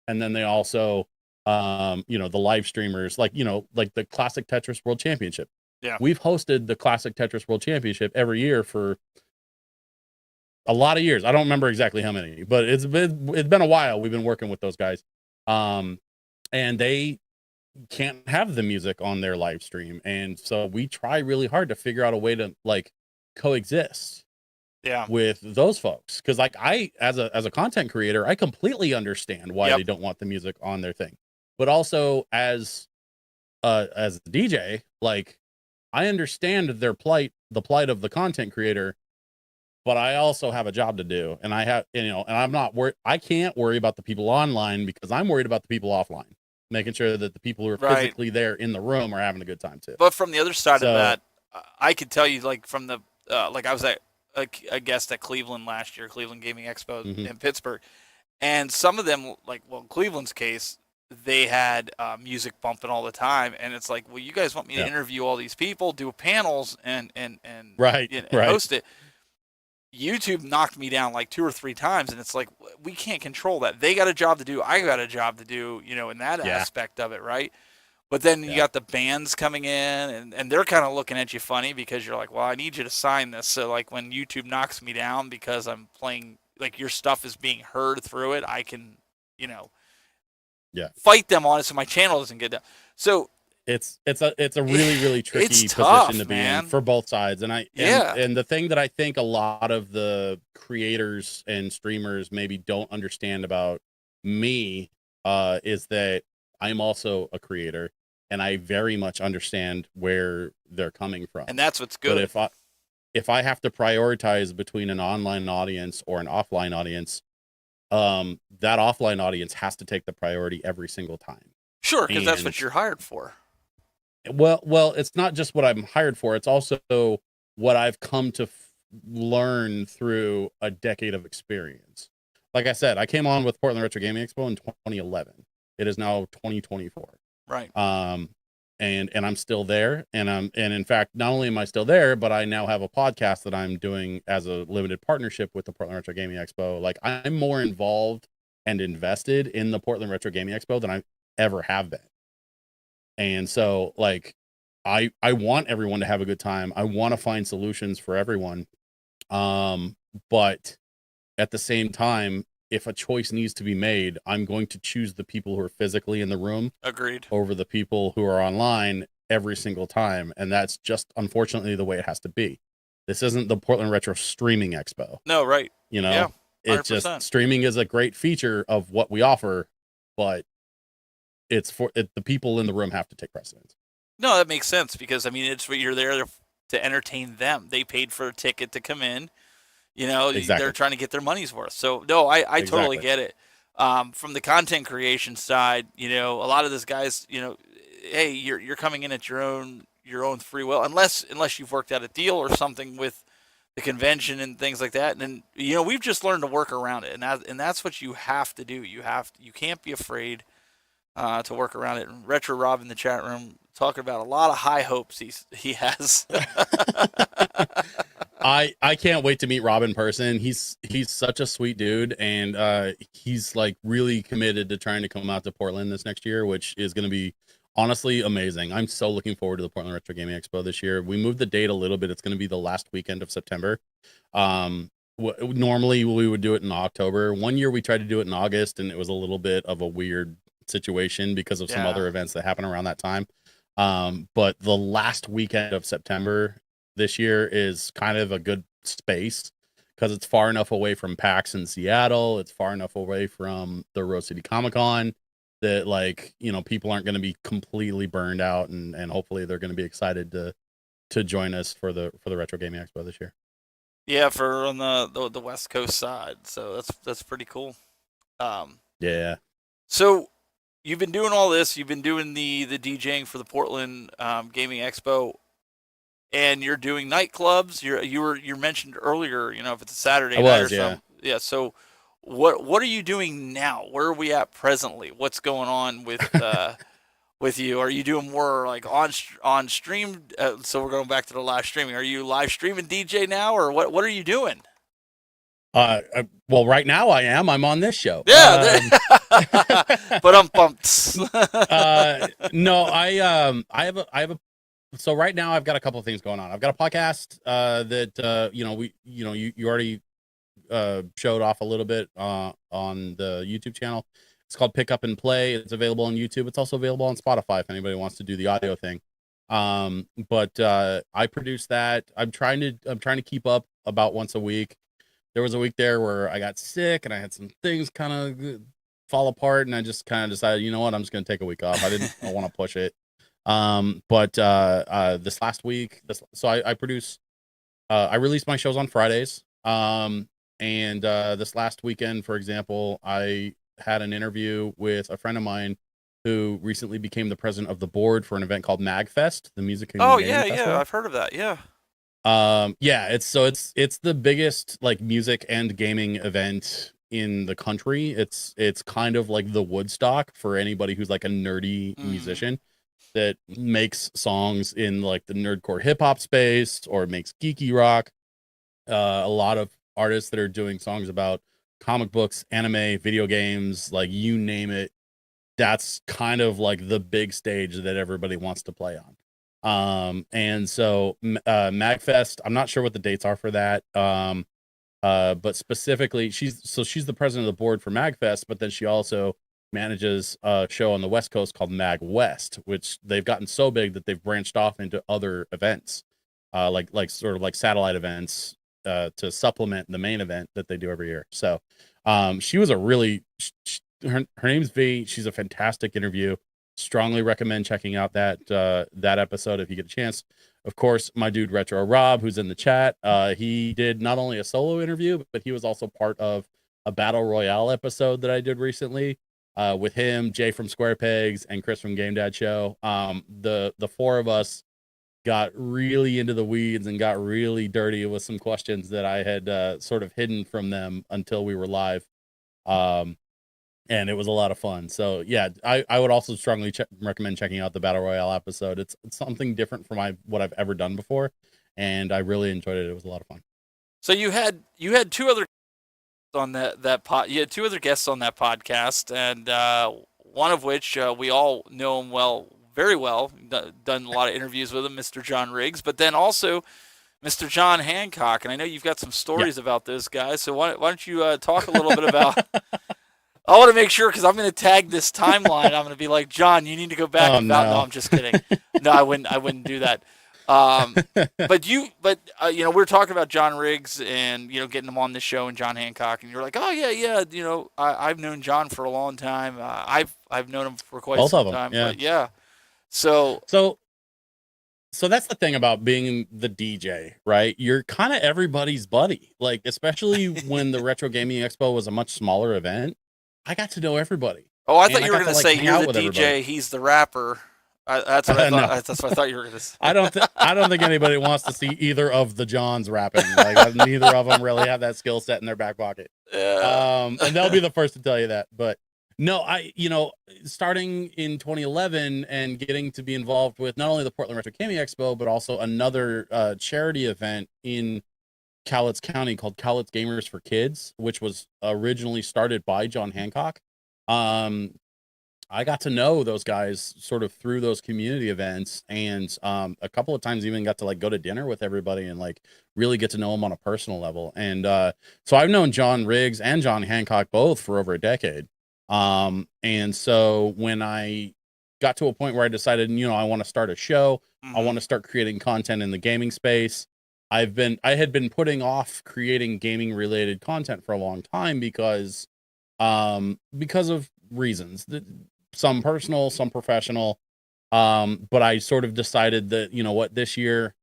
And then they also, you know, the live streamers, like, you know, like the Classic Tetris World Championship. Yeah. We've hosted the Classic Tetris World Championship every year for a lot of years. I don't remember exactly how many, but it's been a while. We've been working with those guys. And they can't have the music on their live stream. And so we try really hard to figure out a way to like coexist with those folks. Cause like as a content creator, I completely understand why they don't want the music on their thing, but also as a DJ, like I understand their plight, the plight of the content creator, but I also have a job to do. And I have, you know, and I'm not worried. I can't worry about the people online because I'm worried about the people offline, making sure that the people who are physically there in the room are having a good time too. But from the other side of that, I could tell you, like from the like I was at a guest at Cleveland last year, Cleveland Gaming Expo in Pittsburgh, and some of them, like well, in Cleveland's case, they had music bumping all the time, and it's like, well, you guys want me to interview all these people, do panels, and host it. YouTube knocked me down like 2 or 3 times, and it's like, we can't control that. They got a job to do. I got a job to do, you know, in that aspect of it, right? But then you got the bands coming in, and they're kind of looking at you funny because you're like, well, I need you to sign this. So, like, when YouTube knocks me down because I'm playing, like, your stuff is being heard through it, I can, you know, fight them on it so my channel doesn't get down. So it's a really tricky position to be in for both sides. And and the thing that I think a lot of the creators and streamers maybe don't understand about me is that I'm also a creator and I very much understand where they're coming from. And that's what's good. But if I have to prioritize between an online audience or an offline audience, that offline audience has to take the priority every single time. Sure, because that's what you're hired for. Well, it's not just what I'm hired for. It's also what I've come to learn through a decade of experience. Like I said, I came on with Portland Retro Gaming Expo in 2011. It is now 2024. Right. And I'm still there, and in fact, not only am I still there, but I now have a podcast that I'm doing as a limited partnership with the Portland Retro Gaming Expo. Like, I'm more involved and invested in the Portland Retro Gaming Expo than I ever have been. And so, like, I want everyone to have a good time. I want to find solutions for everyone. But at the same time, if a choice needs to be made, I'm going to choose the people who are physically in the room. Agreed. Over the people who are online every single time. And that's just, unfortunately, the way it has to be. This isn't the Portland Retro Streaming Expo. No, right. You know, Yeah, it's just, streaming is a great feature of what we offer, but it's the people in the room have to take precedence. No, that makes sense, because I mean, it's what you're there to entertain them. They paid for a ticket to come in. You know, Exactly. They're trying to get their money's worth. So no, I totally get it. From the content creation side, you know, a lot of these guys, you know, hey, you're coming in at your own free will, unless you've worked out a deal or something with the convention and things like that. And then, you know, we've just learned to work around it, and that's what you have to do. You can't be afraid to work around it. And Retro Rob in the chat room talking about a lot of high hopes he has. I can't wait to meet Rob in person. He's such a sweet dude, and he's like really committed to trying to come out to Portland this next year, which is going to be honestly amazing. I'm so looking forward to the Portland Retro Gaming Expo this year. We moved the date a little bit. It's going to be the last weekend of September. Normally we would do it in October. One year we tried to do it in August, and it was a little bit of a weird situation because of some other events that happened around that time. But the last weekend of September this year is kind of a good space because it's far enough away from PAX in Seattle. It's far enough away from the Rose City Comic-Con that, like, you know, people aren't going to be completely burned out, and hopefully they're going to be excited to join us for the Retro Gaming Expo this year. Yeah, for on the West Coast side. So that's pretty cool. Yeah. So you've been doing all this. You've been doing the DJing for the Portland Gaming Expo, and you're doing nightclubs. You mentioned earlier, you know, if it's a Saturday night or something. Yeah. So what are you doing now? Where are we at presently? What's going on with with you? Are you doing more like on stream? So we're going back to the live streaming. Are you live streaming DJ now, or what are you doing? Well, right now I am. I'm on this show. Yeah, but I'm pumped. No, I have a. So right now I've got a couple of things going on. I've got a podcast that you already showed off a little bit on the YouTube channel. It's called Pick Up and Play. It's available on YouTube. It's also available on Spotify if anybody wants to do the audio thing. But I produce that. I'm trying to keep up about once a week. There was a week there where I got sick and I had some things kind of fall apart, and I just kind of decided, you know what, I'm just going to take a week off. I want to push it. But this last week, I produce, I release my shows on Fridays. And this last weekend, for example, I had an interview with a friend of mine who recently became the president of the board for an event called MagFest, the music and gaming festival. I've heard of that. Yeah. It's the biggest like music and gaming event in the country. It's kind of like the Woodstock for anybody who's like a nerdy musician that makes songs in like the nerdcore hip hop space or makes geeky rock. A lot of artists that are doing songs about comic books, anime, video games, like you name it. That's kind of like the big stage that everybody wants to play on. And so MagFest, I'm not sure what the dates are for that. But specifically she's the president of the board for MagFest, but then she also manages a show on the West Coast called Mag West, which they've gotten so big that they've branched off into other events, like sort of like satellite events, to supplement the main event that they do every year. So, she was a really, her name's V. She's a fantastic interview. Strongly recommend checking out that episode if you get a chance. Of course, my dude Retro Rob, who's in the chat, he did not only a solo interview, but he was also part of a battle royale episode that I did recently with him, Jay from Square Pegs, and Chris from Game Dad Show. The four of us got really into the weeds and got really dirty with some questions that I had sort of hidden from them until we were live. and it was a lot of fun. So yeah, I would also strongly recommend checking out the Battle Royale episode. It's something different from what I've ever done before, and I really enjoyed it. It was a lot of fun. So you had two other on you had two other guests on that podcast, and one of which we all know him very well, done a lot of interviews with him, Mr. John Riggs, but then also Mr. John Hancock, and I know you've got some stories about those guys. So why don't you talk a little bit about? I want to make sure, because I'm going to tag this timeline. I'm going to be like, John, you need to go back. No, I'm just kidding. No, I wouldn't do that. But you know, we were talking about John Riggs and, you know, getting him on the show, and John Hancock, and you're like, oh yeah, you know, I've known John for a long time. I've known him for quite some time. Yeah. But yeah. So that's the thing about being the DJ, right? You're kind of everybody's buddy. Like, especially when the Retro Gaming Expo was a much smaller event, I got to know everybody. Oh, I thought you were going to say you're the DJ, everybody. He's the rapper. That's what I thought. No. That's what I thought you were going to say. I don't think anybody wants to see either of the Johns rapping. Like, neither of them really have that skill set in their back pocket. Yeah. And they'll be the first to tell you that. But no, starting in 2011 and getting to be involved with not only the Portland Retro Gaming Expo, but also another charity event in Cowlitz County called Cowlitz Gamers for Kids, which was originally started by John Hancock. I got to know those guys sort of through those community events, and a couple of times even got to like go to dinner with everybody and like really get to know them on a personal level. And so I've known John Riggs and John Hancock both for over a decade. And so when I got to a point where I decided, you know, I want to start a show, I want to start creating content in the gaming space. I had been putting off creating gaming related content for a long time because of reasons, some personal, some professional. But I sort of decided that, you know what, this year,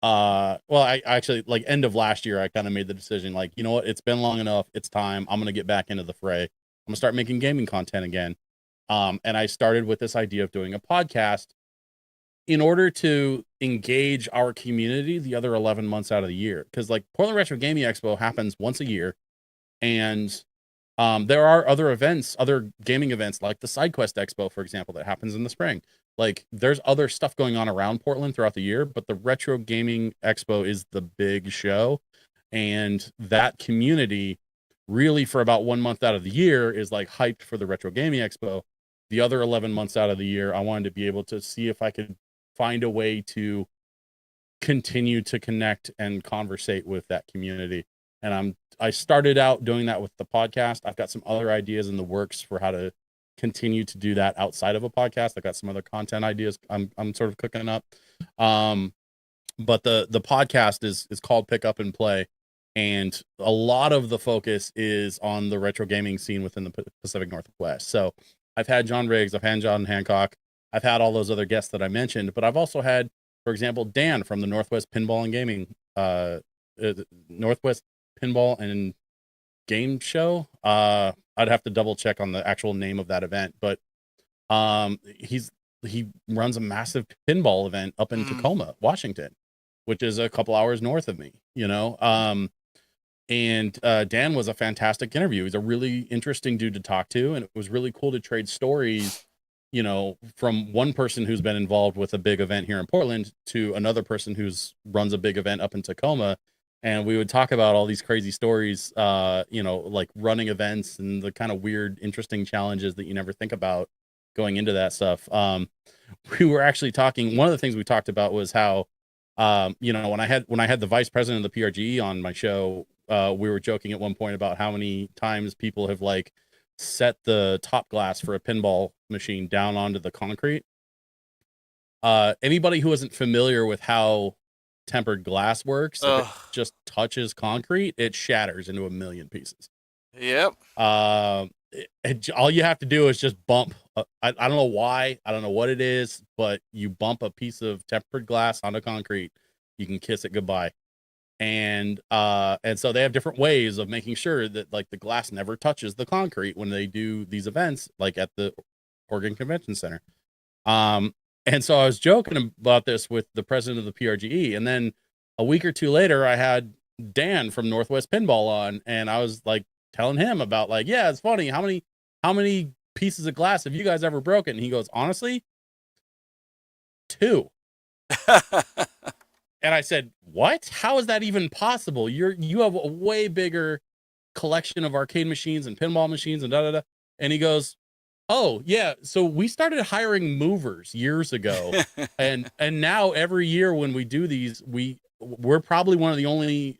I actually, like, end of last year, I kind of made the decision, like, you know what, it's been long enough. It's time. I'm going to get back into the fray. I'm gonna start making gaming content again. And I started with this idea of doing a podcast in order to engage our community the other 11 months out of the year. Because like Portland Retro Gaming Expo happens once a year, and there are other events, other gaming events like the SideQuest Expo, for example, that happens in the spring. Like, there's other stuff going on around Portland throughout the year, but the Retro Gaming Expo is the big show, and that community really for about 1 month out of the year is like hyped for the Retro Gaming Expo. The other 11 months out of the year, I wanted to be able to see if I could find a way to continue to connect and conversate with that community. And I started out doing that with the podcast. I've got some other ideas in the works for how to continue to do that outside of a podcast. I've got some other content ideas I'm sort of cooking up. But the podcast is called Pick Up and Play. And a lot of the focus is on the retro gaming scene within the Pacific Northwest. So I've had John Riggs, I've had John Hancock, I've had all those other guests that I mentioned, but I've also had, for example, Dan from the Northwest Pinball and Gaming, Northwest Pinball and Game Show. I'd have to double check on the actual name of that event, but he runs a massive pinball event up in Tacoma, Washington, which is a couple hours north of me, you know. And Dan was a fantastic interview. He's a really interesting dude to talk to, and it was really cool to trade stories, you know, from one person who's been involved with a big event here in Portland to another person who's runs a big event up in Tacoma. And we would talk about all these crazy stories, you know, like running events and the kind of weird, interesting challenges that you never think about going into that stuff. We were actually talking, one of the things we talked about was how, you know, when I had the vice president of the PRGE on my show, we were joking at one point about how many times people have like set the top glass for a pinball machine down onto the concrete. Anybody who isn't familiar with how tempered glass works, if it just touches concrete, it shatters into a million pieces. Yep. All you have to do is just bump. I don't know why. I don't know what it is, but you bump a piece of tempered glass onto concrete, you can kiss it goodbye. And so they have different ways of making sure that like the glass never touches the concrete when they do these events, like at the Oregon Convention Center. And so I was joking about this with the president of the PRGE, and then a week or two later, I had Dan from Northwest Pinball on, and I was like telling him about like, yeah, it's funny how many how many pieces of glass have you guys ever broken? And he goes, honestly, 2. And I said, what? How is that even possible? You have a way bigger collection of arcade machines and pinball machines and da-da-da. And he goes, oh, yeah. So we started hiring movers years ago. and now every year when we do these, we're probably one of the only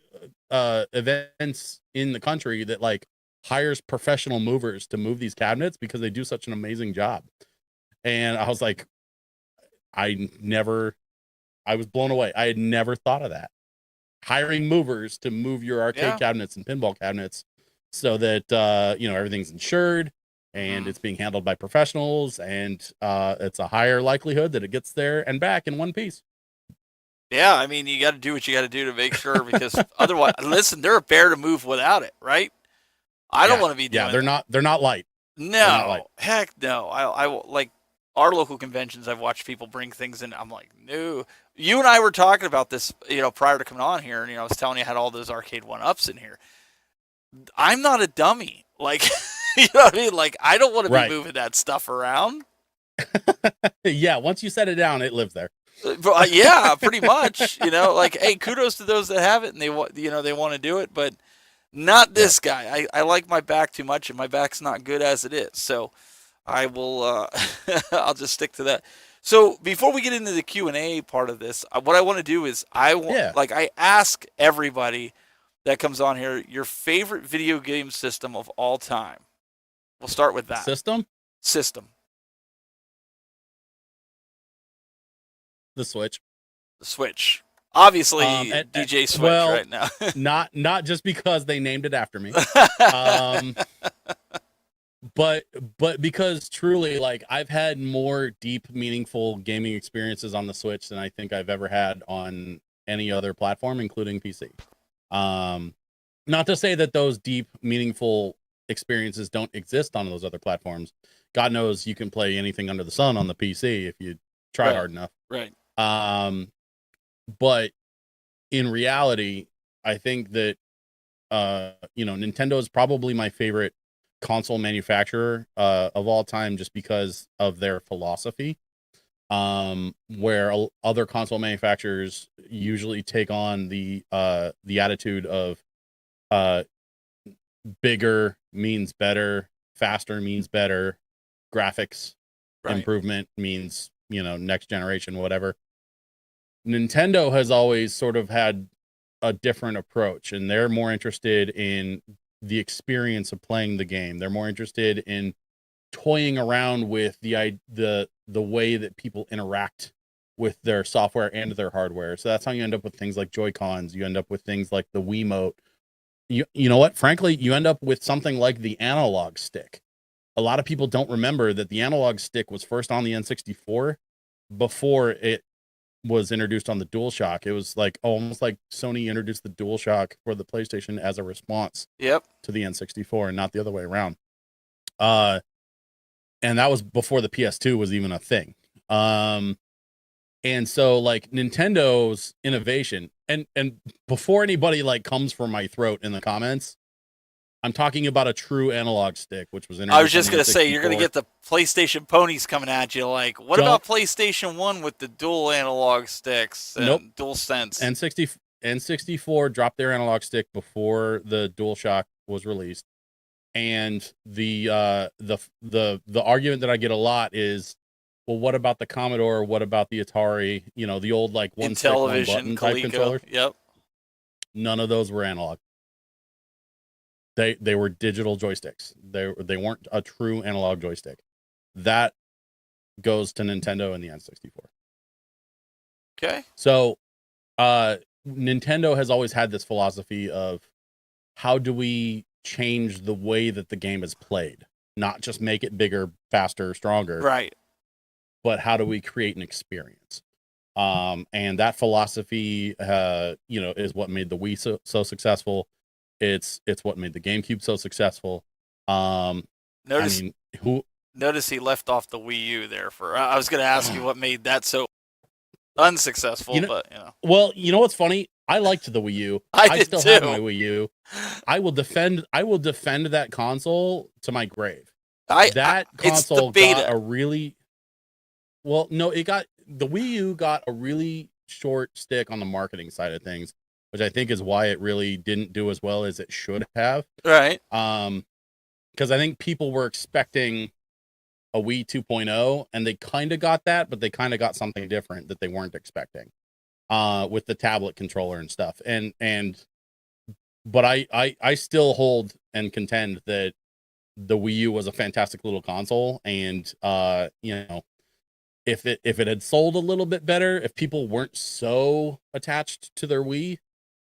events in the country that like hires professional movers to move these cabinets because they do such an amazing job. And I was like, I was blown away. I had never thought of that. Hiring movers to move your arcade cabinets and pinball cabinets so that, everything's insured and it's being handled by professionals, and it's a higher likelihood that it gets there and back in one piece. Yeah, I mean, you got to do what you got to do to make sure, because otherwise, listen, they're a bear to move without it, right? I don't want to be doing they're not light. No, not light. Heck no. I like our local conventions. I've watched people bring things in. I'm like, no. You and I were talking about this, prior to coming on here, and I was telling you I had all those arcade 1-ups in here. I'm not a dummy. Like, you know what I mean? Like, I don't want to be moving that stuff around. Yeah, once you set it down, it lives there. Yeah, pretty much. Like, hey, kudos to those that have it and they want to do it, but not this guy. I like my back too much, and my back's not good as it is. So I will. I'll just stick to that. So before we get into the Q&A part of this, what I want to do is I ask everybody that comes on here your favorite video game system of all time. We'll start with that. System. The Switch. Obviously, DJ Switch right now. not just because they named it after me. But because truly, like, I've had more deep, meaningful gaming experiences on the Switch than I think I've ever had on any other platform, including PC. Not to say that those deep, meaningful experiences don't exist on those other platforms. God knows you can play anything under the sun on the PC if you try hard enough. Right. But in reality, I think that Nintendo is probably my favorite console manufacturer of all time, just because of their philosophy. Where other console manufacturers usually take on the attitude of bigger means better, faster means better, graphics improvement means next generation, whatever. Nintendo has always sort of had a different approach, and they're more interested in the experience of playing the game. They're more interested in toying around with the way that people interact with their software and their hardware. So that's how you end up with things like Joy-Cons. You end up with things like the Wiimote. You know what? Frankly, you end up with something like the analog stick. A lot of people don't remember that the analog stick was first on the N64 before it was introduced on the DualShock. It was like almost like Sony introduced the DualShock for the PlayStation as a response to the N64, and not the other way around. And that was before the PS2 was even a thing. And so, like, Nintendo's innovation, and before anybody like comes for my throat in the comments, I'm talking about a true analog stick, which was introduced. I was just going to say, you're going to get the PlayStation ponies coming at you. Like, what about PlayStation 1 with the dual analog sticks and dual sense? N64 dropped their analog stick before the DualShock was released. And the argument that I get a lot is, well, what about the Commodore? What about the Atari? The old like one stick, one button type controllers. Yep. None of those were analog. They were digital joysticks. They weren't a true analog joystick. That goes to Nintendo and the N64. Okay. So, Nintendo has always had this philosophy of, how do we change the way that the game is played? Not just make it bigger, faster, stronger. Right. But how do we create an experience? And that philosophy, is what made the Wii so successful. It's what made the GameCube so successful. Notice he left off the Wii U there I was going to ask you what made that so unsuccessful, but. Well, you know what's funny? I liked the Wii U. I still have my Wii U. I will defend that console to my grave. That it's the console beta. got a really well. No, it got the Wii U got a really short stick on the marketing side of things, which I think is why it really didn't do as well as it should have. Right. Because I think people were expecting a Wii 2.0, and they kind of got that, but they kind of got something different that they weren't expecting. With the tablet controller and stuff, but I still hold and contend that the Wii U was a fantastic little console, and if it had sold a little bit better, if people weren't so attached to their Wii,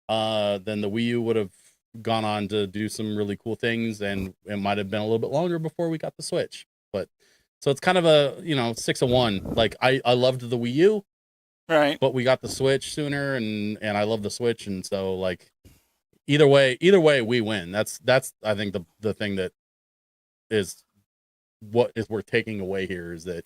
then the Wii U would have gone on to do some really cool things, and it might have been a little bit longer before we got the Switch. But so it's kind of a 6 of 1. Like I loved the Wii U, right? But we got the Switch sooner, and I love the Switch, and so like either way we win. That's I think the thing that is what is worth taking away here is that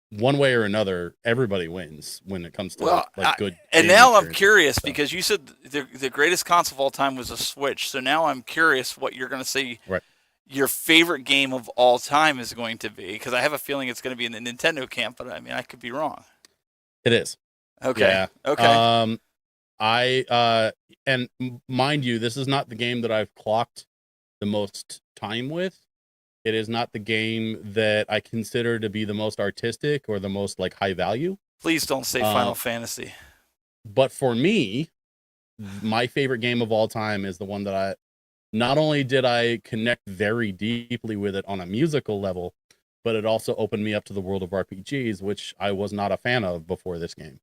one way or another, everybody wins when it comes to good. And now I'm curious because you said the greatest console of all time was a Switch. So now I'm curious what you're going to say. Right. Your favorite game of all time is going to be, because I have a feeling it's going to be in the Nintendo camp, but I mean I could be wrong. It is. Okay. Yeah. Okay. And mind you, this is not the game that I've clocked the most time with. It is not the game that I consider to be the most artistic or the most like high value. Please don't say Final Fantasy. But for me, my favorite game of all time is the one that not only did I connect very deeply with it on a musical level, but it also opened me up to the world of RPGs, which I was not a fan of before this game.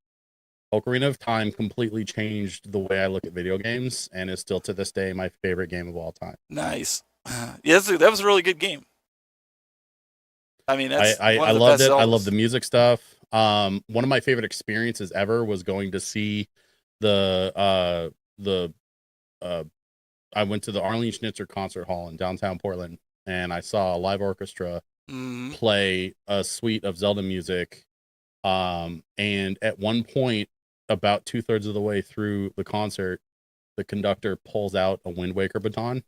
Ocarina of Time completely changed the way I look at video games, and is still to this day my favorite game of all time. Nice. Yes, that was a really good game. I mean, I loved it. I love the music stuff. One of my favorite experiences ever was going to see I went to the Arlene Schnitzer Concert Hall in downtown Portland, and I saw a live orchestra play a suite of Zelda music. And at one point, about 2/3 of the way through the concert, the conductor pulls out a Wind Waker baton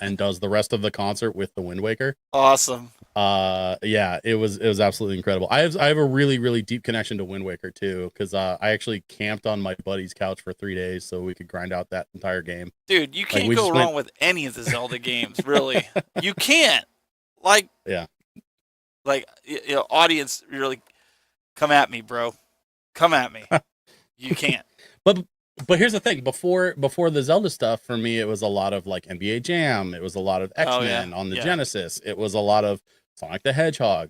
and does the rest of the concert with the Wind Waker. Awesome. Yeah, it was absolutely incredible. I have a really, really deep connection to Wind Waker too, because I actually camped on my buddy's couch for 3 days so we could grind out that entire game. Dude, you can't go wrong with any of the Zelda games, really. You can't. Yeah. Audience, really, come at me, bro. Come at me. You can't. But here's the thing. Before the Zelda stuff, for me, it was a lot of like NBA Jam. It was a lot of X-Men on the Genesis. It was a lot of Sonic the Hedgehog,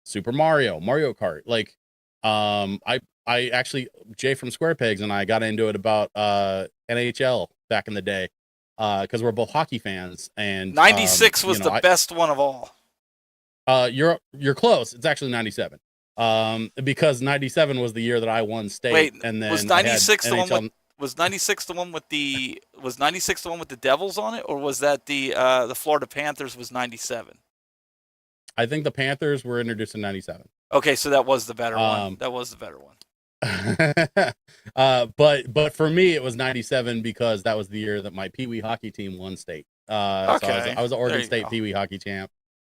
Super Mario Kart. Like, I actually, Jay from Square Pegs and I got into it about NHL back in the day, because we're both hockey fans. And 96 was the best one of all. You're close. It's actually 97. Because 97 was the year that I won state. Wait, and then was 96 the one with? Was 96 the one with the Devils on it, or was that the Florida Panthers was 97? I think the Panthers were introduced in 97. Okay, so that was the better one. That was the better one. But for me, it was 97 because that was the year that my Pee Wee hockey team won state. So I was an Oregon State Pee Wee hockey champ,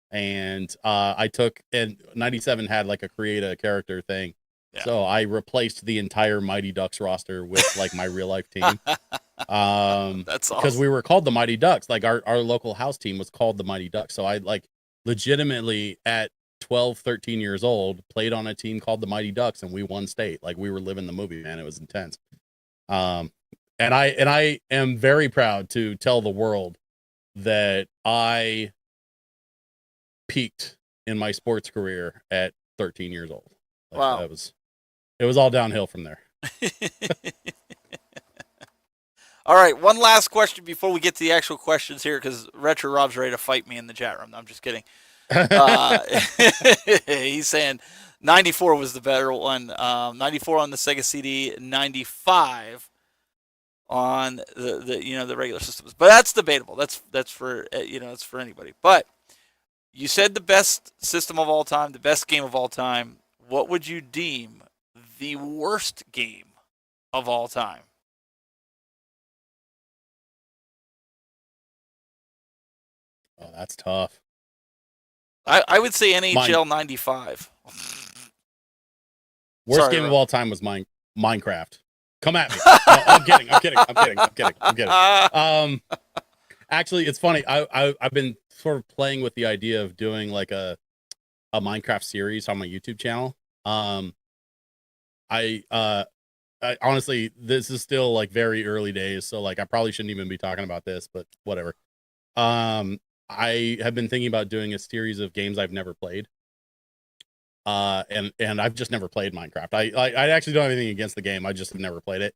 and I took, and 97 had like a create a character thing. Yeah. So I replaced the entire Mighty Ducks roster with like my real life team. That's awesome. Because we were called the Mighty Ducks. Like our local house team was called the Mighty Ducks. So I like legitimately at 12, 13 years old played on a team called the Mighty Ducks, and we won state. Like we were living the movie, man. It was intense. And I am very proud to tell the world that I peaked in my sports career at 13 years old. Like, wow. It was all downhill from there. All right, one last question before we get to the actual questions here, because Retro Rob's ready to fight me in the chat room. No, I'm just kidding. He's saying 94 was the better one. 94 on the Sega CD, 95 on the regular systems. But that's debatable. That's for that's for anybody. But you said the best system of all time, the best game of all time. What would you deem the worst game of all time? Oh, that's tough. I would say NHL 95. Worst Sorry, game of Rob. all time was Minecraft. Come at me. No, I'm kidding. Actually, it's funny. I've been sort of playing with the idea of doing like a Minecraft series on my YouTube channel. I honestly, this is still like very early days, so like I probably shouldn't even be talking about this, but whatever. I have been thinking about doing a series of games I've never played. And I've just never played Minecraft. I actually don't have anything against the game. I just have never played it.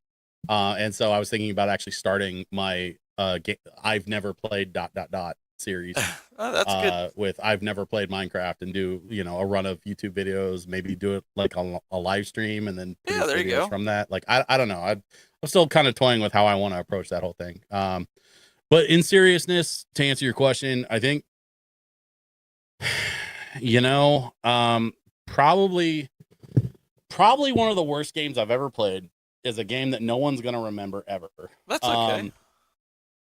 And so I was thinking about actually starting my I've never played ... series. Oh, that's good. With I've never played Minecraft, and do, you know, a run of YouTube videos, maybe do it like on a live stream, and then produce there you videos go. from that. Like I don't know. I'm still kind of toying with how I want to approach that whole thing. But in seriousness, to answer your question, I think, you know, probably one of the worst games I've ever played is a game that no one's gonna remember ever. That's okay.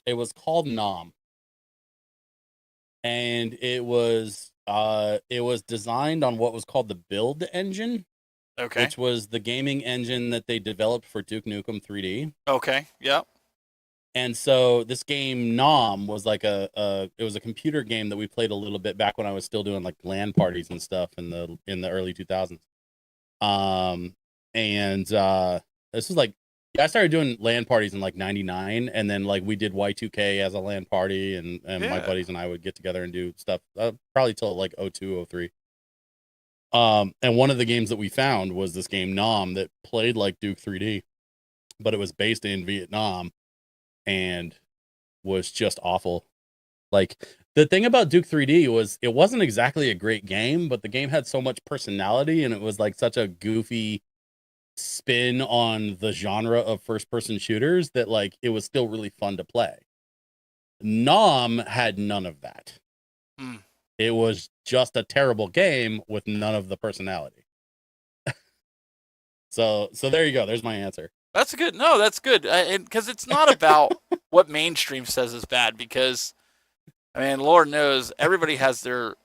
It was called Nom, and it was designed on what was called the Build engine, Okay. which was the gaming engine that they developed for Duke Nukem 3D. Okay. Yep. And so this game Nom was like it was a computer game that we played a little bit back when I was still doing like LAN parties and stuff in the early 2000s. This was like, I started doing LAN parties in like 99, and then like we did Y2K as a LAN party, and my buddies and I would get together and do stuff probably till like 02, 03. And one of the games that we found was this game Nom that played like Duke 3D, but it was based in Vietnam and was just awful. Like, the thing about Duke 3D was it wasn't exactly a great game, but the game had so much personality, and it was like such a goofy spin on the genre of first person shooters that like it was still really fun to play. Nom had none of that. It was just a terrible game with none of the personality. So there you go. There's my answer. That's good. No, that's good. Because it's not about what mainstream says is bad. Because, I mean, Lord knows everybody has their.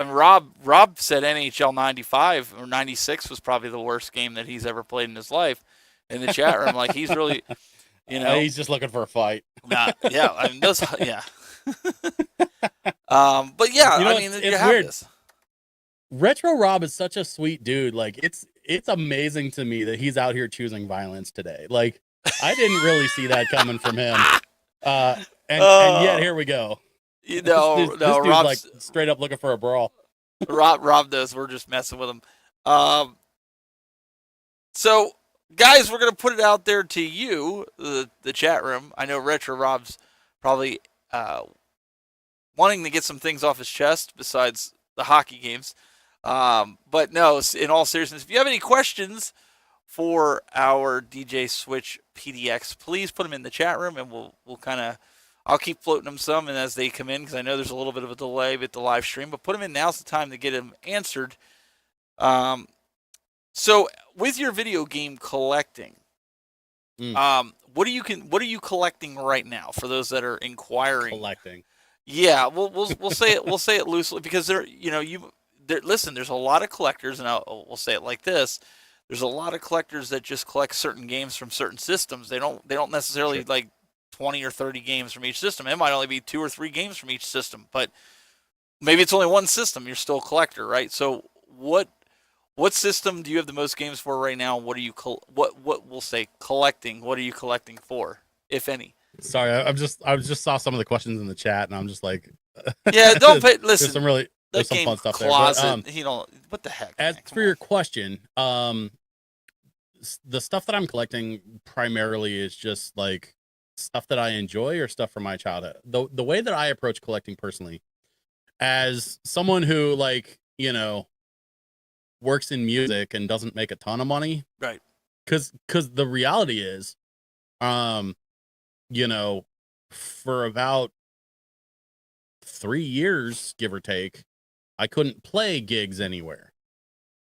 Rob said NHL 95 or 96 was probably the worst game that he's ever played in his life. In the chat room, like he's really, you know, he's just looking for a fight. Yeah, I mean those. Yeah. But yeah, you know, I mean, it's you have weird. this. Retro Rob is such a sweet dude. Like it's amazing to me that he's out here choosing violence today. Like I didn't really see that coming from him. And yet here we go. You know, this dude's Rob's like straight up looking for a brawl. Rob does. We're just messing with him. So guys, we're gonna put it out there to you, the chat room. I know Retro Rob's probably wanting to get some things off his chest besides the hockey games. But no, in all seriousness, if you have any questions for our DJ Switch PDX, please put them in the chat room, and we'll kind of, I'll keep floating them some, and as they come in, because I know there's a little bit of a delay with the live stream, but put them in. Now's the time to get them answered. So with your video game collecting, what are you collecting right now? For those that are inquiring, Collecting. Yeah, we'll say it. We'll say it loosely because listen. There's a lot of collectors, and we'll say it like this: there's a lot of collectors that just collect certain games from certain systems. They don't necessarily like 20 or 30 games from each system. It might only be 2 or 3 games from each system, but maybe it's only one system. You're still a collector, right? So what system do you have the most games for right now? What are you what we'll say collecting? What are you collecting for, if any? Sorry, I just saw some of the questions in the chat, and I'm just like, yeah, don't pay. Listen, there's some fun stuff closet, there. But, what the heck? As for your question, the stuff that I'm collecting primarily is just like stuff that I enjoy or stuff from my childhood. The way that I approach collecting personally, as someone who like, you know, works in music and doesn't make a ton of money, right? Because the reality is, you know, for about 3 years, give or take, I couldn't play gigs anywhere.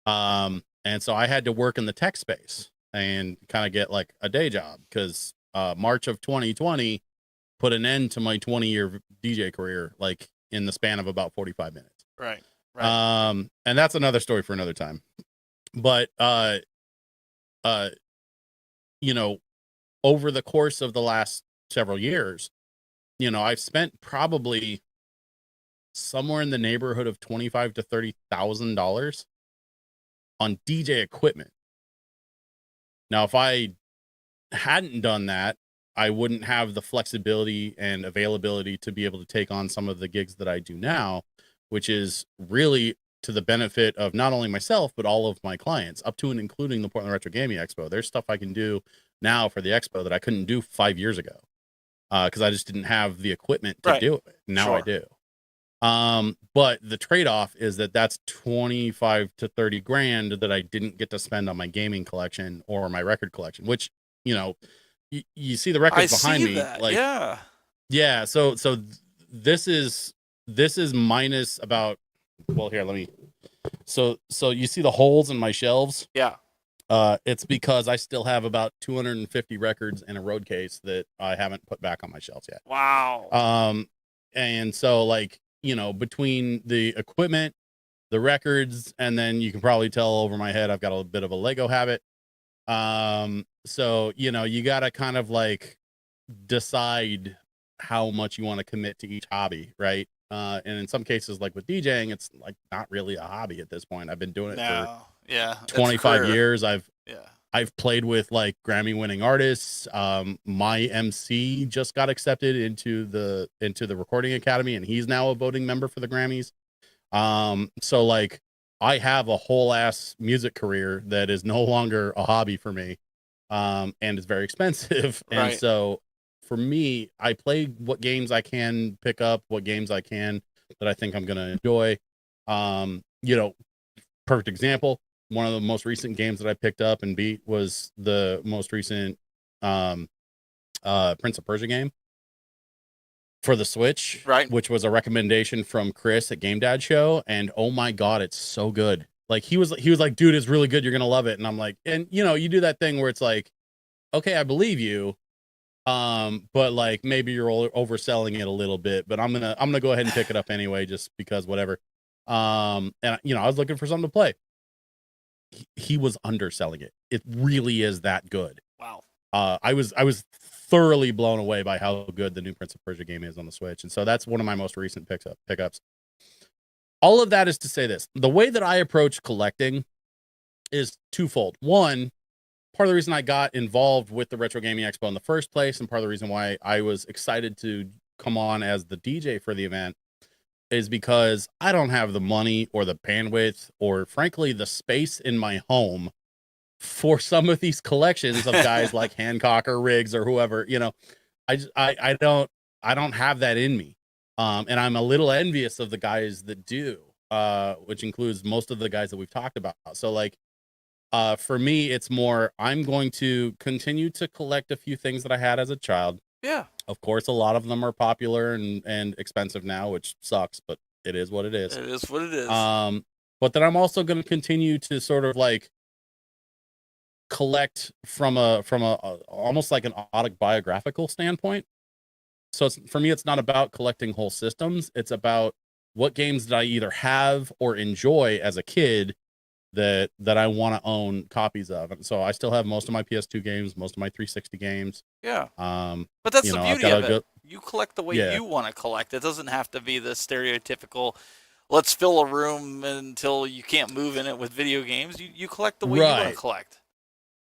And so I had to work in the tech space and kind of get like a day job because March of 2020 put an end to my 20-year DJ career, like in the span of about 45 minutes. Right. Right. And that's another story for another time. But you know, over the course of the last several years, I've spent probably somewhere in the neighborhood of $25,000 to $30,000 on DJ equipment. Now, if I hadn't done that, I wouldn't have the flexibility and availability to be able to take on some of the gigs that I do now, which is really to the benefit of not only myself, but all of my clients, up to and including the Portland Retro Gaming Expo. There's stuff I can do now for the expo that I couldn't do 5 years ago because I just didn't have the equipment to do it. Now I do. But the trade-off is that that's 25 to 30 grand that I didn't get to spend on my gaming collection or my record collection, which, you see the records behind me. That. Like, yeah. So this is minus about, well, here, let me, so you see the holes in my shelves. Yeah. It's because I still have about 250 records in a road case that I haven't put back on my shelves yet. Wow. And so, like, between the equipment, the records, and then you can probably tell over my head, I've got a bit of a Lego habit. So, you got to kind of like decide how much you want to commit to each hobby. Right. And in some cases, like with DJing, it's like not really a hobby at this point. I've been doing it for 25 years. I've played with like Grammy winning artists. My MC just got accepted into the Recording Academy, and he's now a voting member for the Grammys. So like I have a whole ass music career that is no longer a hobby for me. And it's very expensive. And so for me, I play what games I can pick up, what games I can that I think I'm going to enjoy. Perfect example. One of the most recent games that I picked up and beat was the most recent Prince of Persia game for the Switch, which was a recommendation from Chris at Game Dad Show. And oh my God, it's so good. Like he was like, dude, it's really good. You're going to love it. And I'm like, and you do that thing where it's like, okay, I believe you. But like maybe you're overselling it a little bit, but I'm going to go ahead and pick it up anyway, just because whatever. And I was looking for something to play. He was underselling it. It really is that good. Wow. I was thoroughly blown away by how good the new Prince of Persia game is on the Switch. And so that's one of my most recent pickups. All of that is to say this. The way that I approach collecting is twofold. One, part of the reason I got involved with the Retro Gaming Expo in the first place, and part of the reason why I was excited to come on as the DJ for the event, is because I don't have the money or the bandwidth or frankly the space in my home for some of these collections of guys like Hancock or Riggs or whoever. I don't have that in me. And I'm a little envious of the guys that do, which includes most of the guys that we've talked about. So like for me, it's more, I'm going to continue to collect a few things that I had as a child. Yeah. Of course, a lot of them are popular and expensive now, which sucks, but it is what it is. It is what it is. But then I'm also going to continue to sort of like collect from a almost like an autobiographical standpoint. So for me, it's not about collecting whole systems. It's about what games did I either have or enjoy as a kid that I want to own copies of. And so I still have most of my PS2 games, most of my 360 games. Yeah. But that's the beauty of it. You collect the way you want to collect. It doesn't have to be the stereotypical, let's fill a room until you can't move in it with video games. You collect the way you want to collect.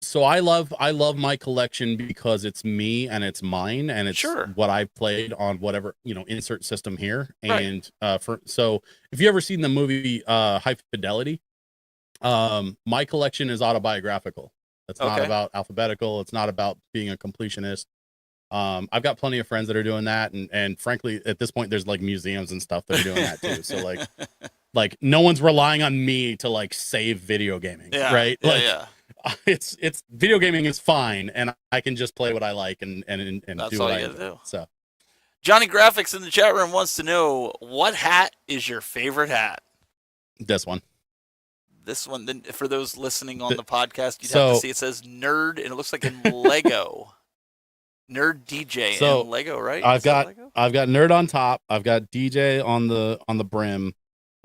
So I love my collection because it's me and it's mine and it's what I played on whatever, insert system here. And so if you ever seen the movie High Fidelity, my collection is autobiographical. It's not about alphabetical. It's not about being a completionist. I've got plenty of friends that are doing that. And frankly, at this point, there's like museums and stuff that are doing that too. So like no one's relying on me to like save video gaming. Right. It's video gaming is fine. And I can just play what I like and that's do all what you I gotta do. So Johnny Graphics in the chat room wants to know, what hat is your favorite hat? This one. This one, then for those listening on the podcast, you'd have to see it says nerd, and it looks like in Lego. Nerd DJ in Lego, right? I've got nerd on top. I've got DJ on the brim.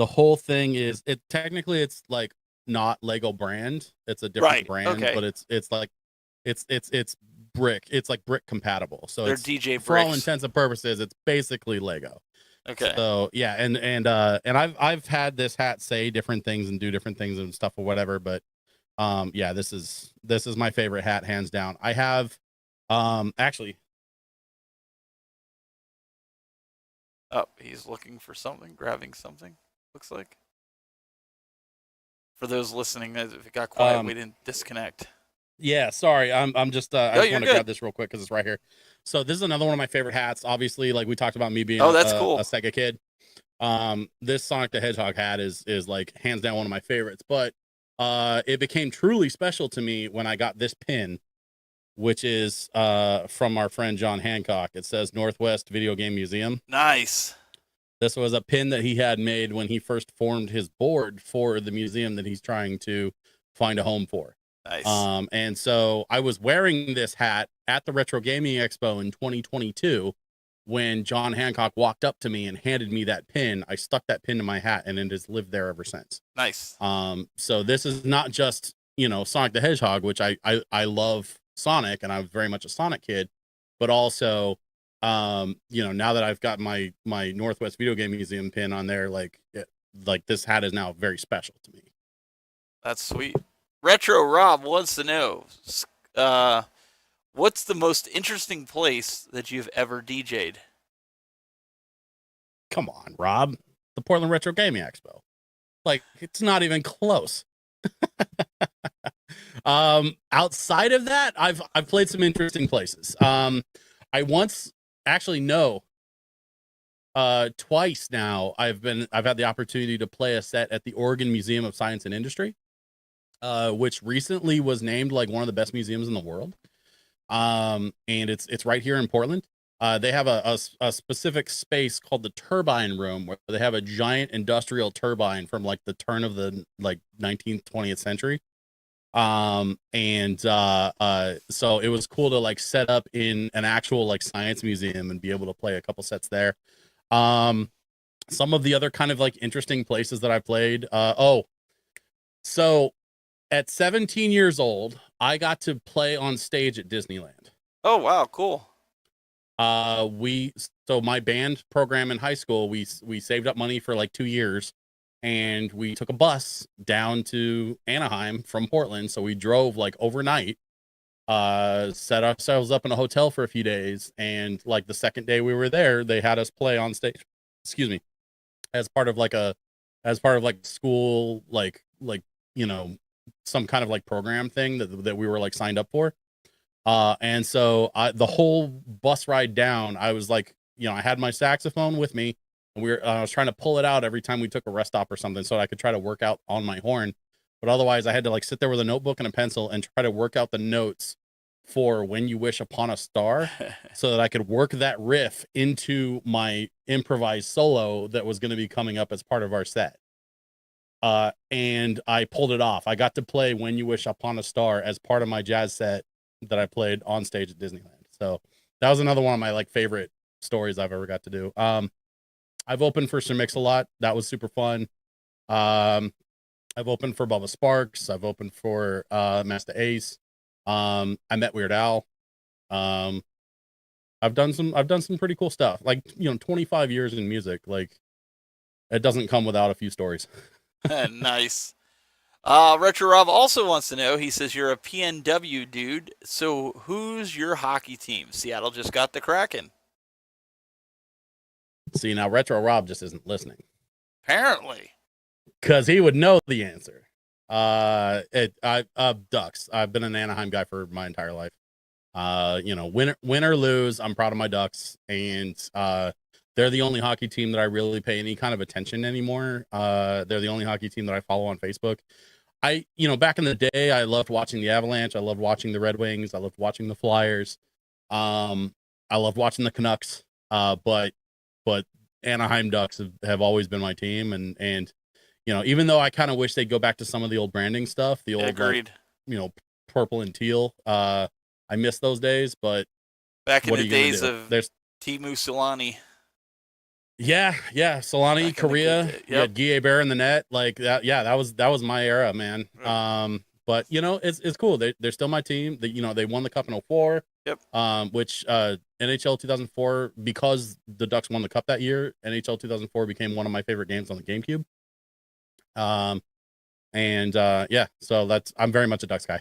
the whole thing is technically it's like not Lego brand. It's a different Right, brand, okay. but it's like it's brick. It's like brick compatible. So They're it's DJ for all bricks. intents and purposes, it's basically Lego. Okay. So yeah, and I've had this hat say different things and do different things and stuff or whatever, but yeah, this is my favorite hat, hands down. I have actually. Oh, he's looking for something, grabbing something, looks like. For those listening, if it got quiet, we didn't disconnect. Yeah, sorry. I'm just I No, just you're want to good. grab this real quick because it's right here. So this is another one of my favorite hats. Obviously, like we talked about me being Oh, that's cool. a Sega kid. This Sonic the Hedgehog hat is like hands down one of my favorites. But it became truly special to me when I got this pin, which is from our friend John Hancock. It says Northwest Video Game Museum. Nice. This was a pin that he had made when he first formed his board for the museum that he's trying to find a home for. Nice. And so I was wearing this hat at the Retro Gaming Expo in 2022 when John Hancock walked up to me and handed me that pin. I stuck that pin to my hat and it has lived there ever since. Nice. So this is not just, Sonic the Hedgehog, which I love Sonic and I'm very much a Sonic kid, but also, now that I've got my Northwest Video Game Museum pin on there, like this hat is now very special to me. That's sweet. Retro Rob wants to know, what's the most interesting place that you've ever DJ'd? Come on, Rob. The Portland Retro Gaming Expo. Like, it's not even close. Outside of that, I've played some interesting places. I once actually twice now I've had the opportunity to play a set at the Oregon Museum of Science and Industry, which recently was named like one of the best museums in the world. And it's right here in Portland. They have a specific space called the Turbine Room where they have a giant industrial turbine from like the turn of the like 19th, 20th century. So it was cool to like set up in an actual like science museum and be able to play a couple sets there. Some of the other kind of like interesting places that I played. So at 17 years old, I got to play on stage at Disneyland. Oh, wow. Cool. So my band program in high school, we saved up money for like 2 years and we took a bus down to Anaheim from Portland. So we drove like overnight, set ourselves up in a hotel for a few days. And like the second day we were there, they had us play on stage, as part of like school, some kind of like program thing that we were like signed up for. And so the whole bus ride down, I was like, I had my saxophone with me and I was trying to pull it out every time we took a rest stop or something so I could try to work out on my horn. But otherwise I had to like sit there with a notebook and a pencil and try to work out the notes for When You Wish Upon a Star so that I could work that riff into my improvised solo that was going to be coming up as part of our set. And I pulled it off. I got to play When You Wish Upon a Star as part of my jazz set that I played on stage at Disneyland. So that was another one of my like favorite stories I've ever got to do. I've opened for Sir Mix-a-Lot. That was super fun. I've opened for Bubba Sparks. I've opened for Master Ace. I met Weird Al. I've done some pretty cool stuff. Like, 25 years in music, like it doesn't come without a few stories. Nice. Retro Rob also wants to know, he says, you're a PNW dude, so who's your hockey team? Seattle just got the Kraken. See, now Retro Rob just isn't listening. Apparently. Because he would know the answer. Ducks. I've been an Anaheim guy for my entire life. Win or lose, I'm proud of my Ducks. And they're the only hockey team that I really pay any kind of attention anymore. They're the only hockey team that I follow on Facebook. Back in the day, I loved watching the Avalanche. I loved watching the Red Wings. I loved watching the Flyers. I loved watching the Canucks. But Anaheim Ducks have always been my team. And even though I kind of wish they'd go back to some of the old branding stuff, the old, agreed. Purple and teal. I miss those days, but back in the days of Timu Solani. Yeah. Solani, Back in the good Korea. day. You had Guy Bear in the net. Like that. Yeah, that was my era, man. Right. But it's cool. They're still my team. They won the cup in 04. Yep. Which NHL 2004, because the Ducks won the cup that year, NHL 2004 became one of my favorite games on the GameCube. So I'm very much a Ducks guy.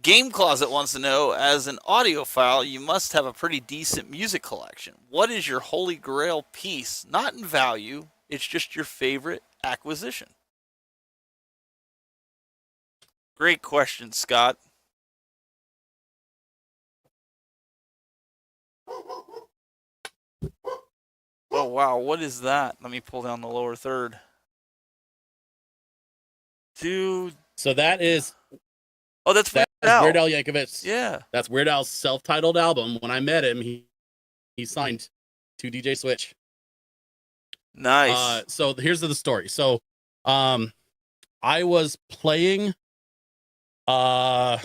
Game Closet wants to know, as an audiophile, you must have a pretty decent music collection. What is your holy grail piece? Not in value, it's just your favorite acquisition. Great question, Scott. Oh, wow. What is that? Let me pull down the lower third. Dude. So that is. Oh, that's Weird Al. Weird Al Yankovic. Yeah. That's Weird Al's self-titled album. When I met him, he signed to DJ Switch. Nice. So here's the story. So, I was playing the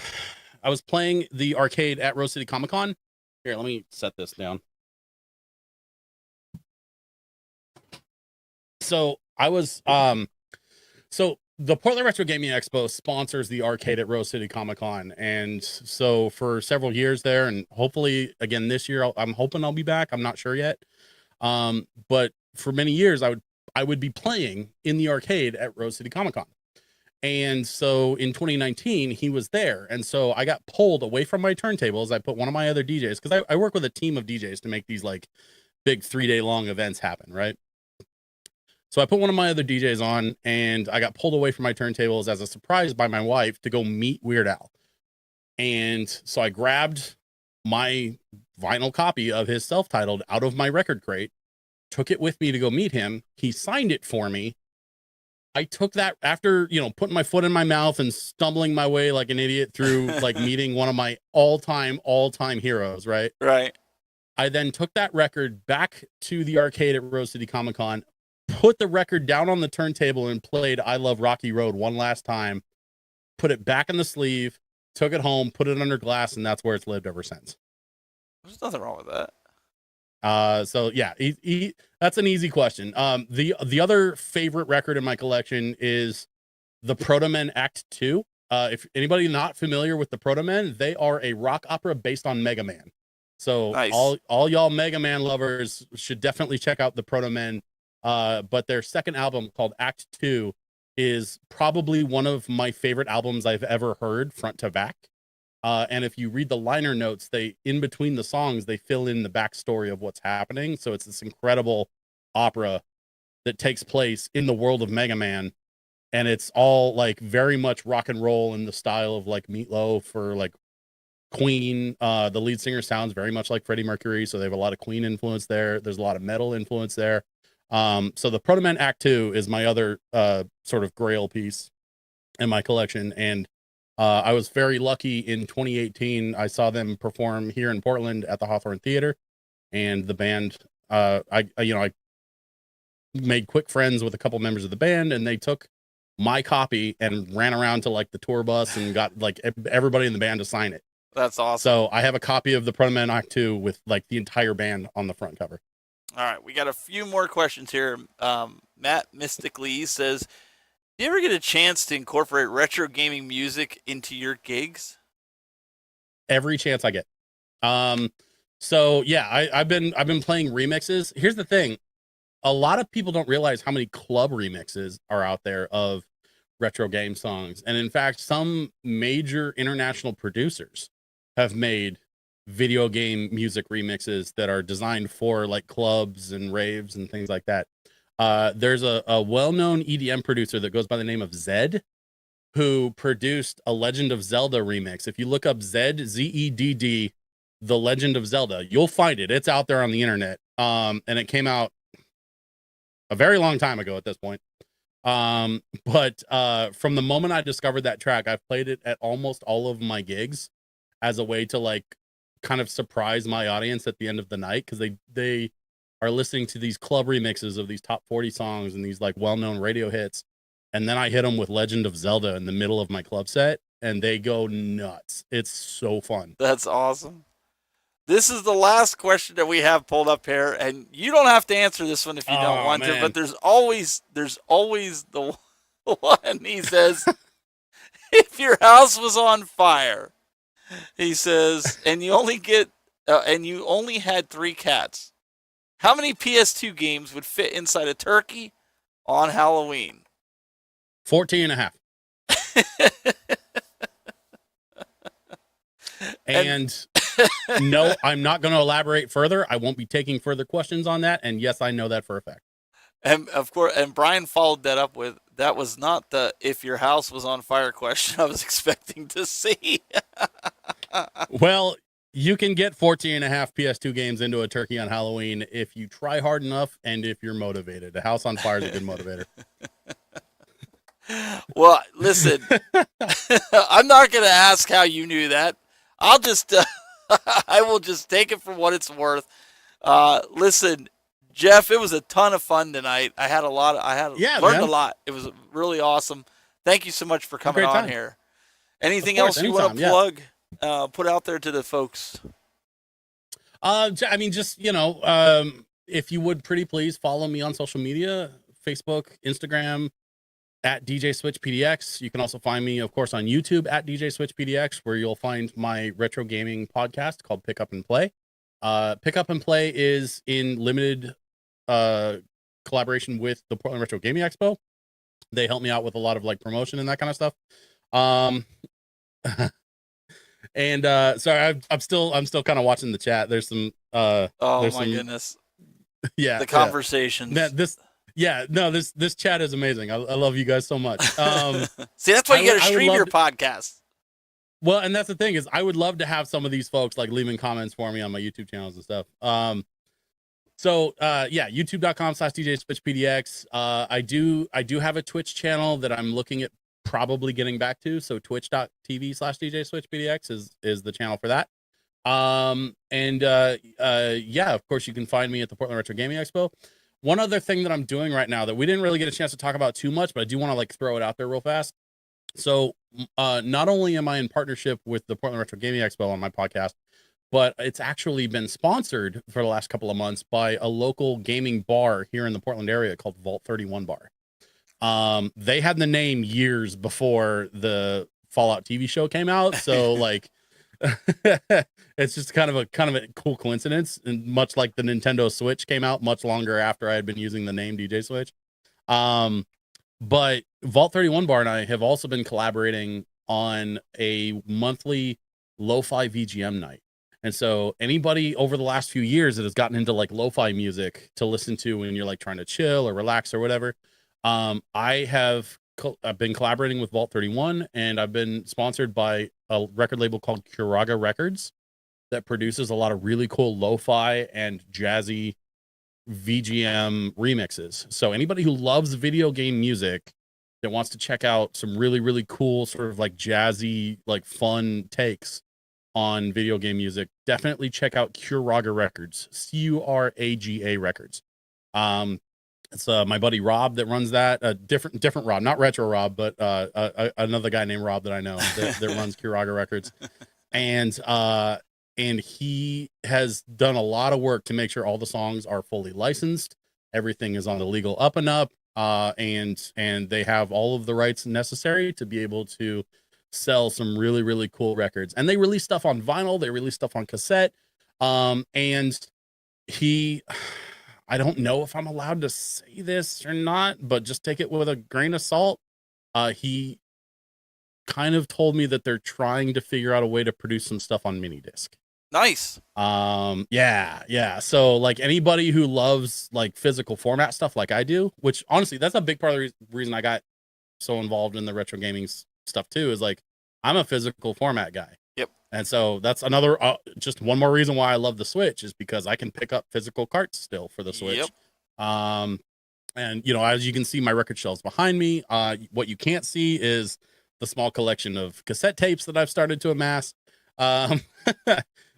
arcade at Rose City Comic Con. Here, let me set this down. So I was so the Portland Retro Gaming Expo sponsors the arcade at Rose City Comic Con, and so for several years there, and hopefully again this year, I'm hoping I'll be back. I'm not sure yet. But for many years, I would be playing in the arcade at Rose City Comic Con. And so in 2019, he was there. And so I got pulled away from my turntables. I put one of my other DJs, because I work with a team of DJs to make these like big 3-day long events happen, right? So I put one of my other DJs on, and I got pulled away from my turntables as a surprise by my wife to go meet Weird Al. And so I grabbed my vinyl copy of his self-titled out of my record crate, took it with me to go meet him. He signed it for me. I took that after, putting my foot in my mouth and stumbling my way like an idiot through like meeting one of my all-time heroes, right? Right. I then took that record back to the arcade at Rose City Comic Con, put the record down on the turntable and played I Love Rocky Road one last time, put it back in the sleeve, took it home, put it under glass, and that's where it's lived ever since. There's nothing wrong with that. So yeah, that's an easy question. The other favorite record in my collection is the Proto Men Act 2. If anybody not familiar with the Proto Men, they are a rock opera based on Mega Man. So nice. all y'all Mega Man lovers should definitely check out the Proto Men. But their second album, called Act 2, is probably one of my favorite albums I've ever heard front to back. And if you read the liner notes, in between the songs, they fill in the backstory of what's happening. So it's this incredible opera that takes place in the world of Mega Man. And it's all like very much rock and roll in the style of like Meatloaf or like Queen. The lead singer sounds very much like Freddie Mercury. So they have a lot of Queen influence there. There's a lot of metal influence there. So the Proto Men Act 2 is my other sort of grail piece in my collection. And I was very lucky in 2018. I saw them perform here in Portland at the Hawthorne Theater, and the band, I made quick friends with a couple members of the band, and they took my copy and ran around to like the tour bus and got like everybody in the band to sign it. That's awesome. So I have a copy of the Proto Men Act 2 with like the entire band on the front cover. All right, we got a few more questions here. Matt Mystically says, do you ever get a chance to incorporate retro gaming music into your gigs? Every chance I get. So yeah, I've been playing remixes. Here's the thing. A lot of people don't realize how many club remixes are out there of retro game songs. And in fact, some major international producers have made video game music remixes that are designed for like clubs and raves and things like that. There's a well-known EDM producer that goes by the name of Zedd, who produced a Legend of Zelda remix. If you look up Zedd, Zedd, The Legend of Zelda, you'll find it. It's out there on the internet. And it came out a very long time ago at this point. But from the moment I discovered that track, I've played it at almost all of my gigs as a way to like kind of surprise my audience at the end of the night, because they are listening to these club remixes of these top 40 songs and these like well-known radio hits. And then I hit them with Legend of Zelda in the middle of my club set, and they go nuts. It's so fun. That's awesome. This is the last question that we have pulled up here, and you don't have to answer this one if you don't want to, but there's always the one. He says, if your house was on fire, he says, and you only had 3 cats, how many PS2 games would fit inside a turkey on Halloween? 14 and a half. And no, I'm not going to elaborate further. I won't be taking further questions on that. And yes, I know that for a fact. And of course, and Brian followed that up with, that was not the if your house was on fire question I was expecting to see. Well, you can get 14 and a half PS2 games into a turkey on Halloween if you try hard enough and if you're motivated. A house on fire is a good motivator. Well, listen, I'm not going to ask how you knew that. I'll just, I will just take it for what it's worth. Listen, Jeff, it was a ton of fun tonight. I learned a lot. It was really awesome. Thank you so much for coming on here. Anything else you want to plug, put out there to the folks? I mean, just, if you would pretty please follow me on social media, Facebook, Instagram, at DJ Switch PDX. You can also find me, of course, on YouTube at DJ Switch PDX, where you'll find my retro gaming podcast called Pick Up and Play. Pick Up and Play is in limited collaboration with the Portland Retro Gaming Expo. They help me out with a lot of like promotion and that kind of stuff. And sorry, I'm still kind of watching the chat. There's some goodness. Yeah. The conversations. This chat is amazing. I love you guys so much. See, that's why you got to stream your podcast. Well, and that's the thing is I would love to have some of these folks like leaving comments for me on my YouTube channels and stuff. YouTube.com/DJ Switch PDX. I do have a Twitch channel that I'm looking at probably getting back to. So twitch.tv/DJ Switch PDX is the channel for that. Of course you can find me at the Portland Retro Gaming Expo. One other thing that I'm doing right now that we didn't really get a chance to talk about too much, but I do want to like throw it out there real fast. So not only am I in partnership with the Portland Retro Gaming Expo on my podcast, but it's actually been sponsored for the last couple of months by a local gaming bar here in the Portland area called Vault 31 Bar. They had the name years before the Fallout TV show came out. So like, it's just kind of a cool coincidence, and much like the Nintendo Switch came out much longer after I had been using the name DJ Switch. But Vault 31 Bar and I have also been collaborating on a monthly lo-fi VGM night. And so anybody over the last few years that has gotten into like lo-fi music to listen to when you're like trying to chill or relax or whatever, I've been collaborating with Vault 31, and I've been sponsored by a record label called Curaga Records that produces a lot of really cool lo-fi and jazzy VGM remixes. So anybody who loves video game music that wants to check out some really, really cool sort of like jazzy, like fun takes on video game music, definitely check out Curaga Records, Curaga Records. It's my buddy Rob that runs that. Different Rob, not Retro Rob, but another guy named Rob that I know that runs Curaga Records, and he has done a lot of work to make sure all the songs are fully licensed. Everything is on the legal up and up, and they have all of the rights necessary to be able to sell some really, really cool records. And they release stuff on vinyl, they release stuff on cassette, and I don't know if I'm allowed to say this or not, but just take it with a grain of salt. He kind of told me that they're trying to figure out a way to produce some stuff on mini disc. Nice. Yeah. So like anybody who loves like physical format stuff like I do, which honestly, that's a big part of the reason I got so involved in the retro gaming stuff too, is like, I'm a physical format guy. Yep. And so that's another, just one more reason why I love the Switch is because I can pick up physical carts still for the Switch. Yep. And as you can see, my record shelves behind me. What you can't see is the small collection of cassette tapes that I've started to amass.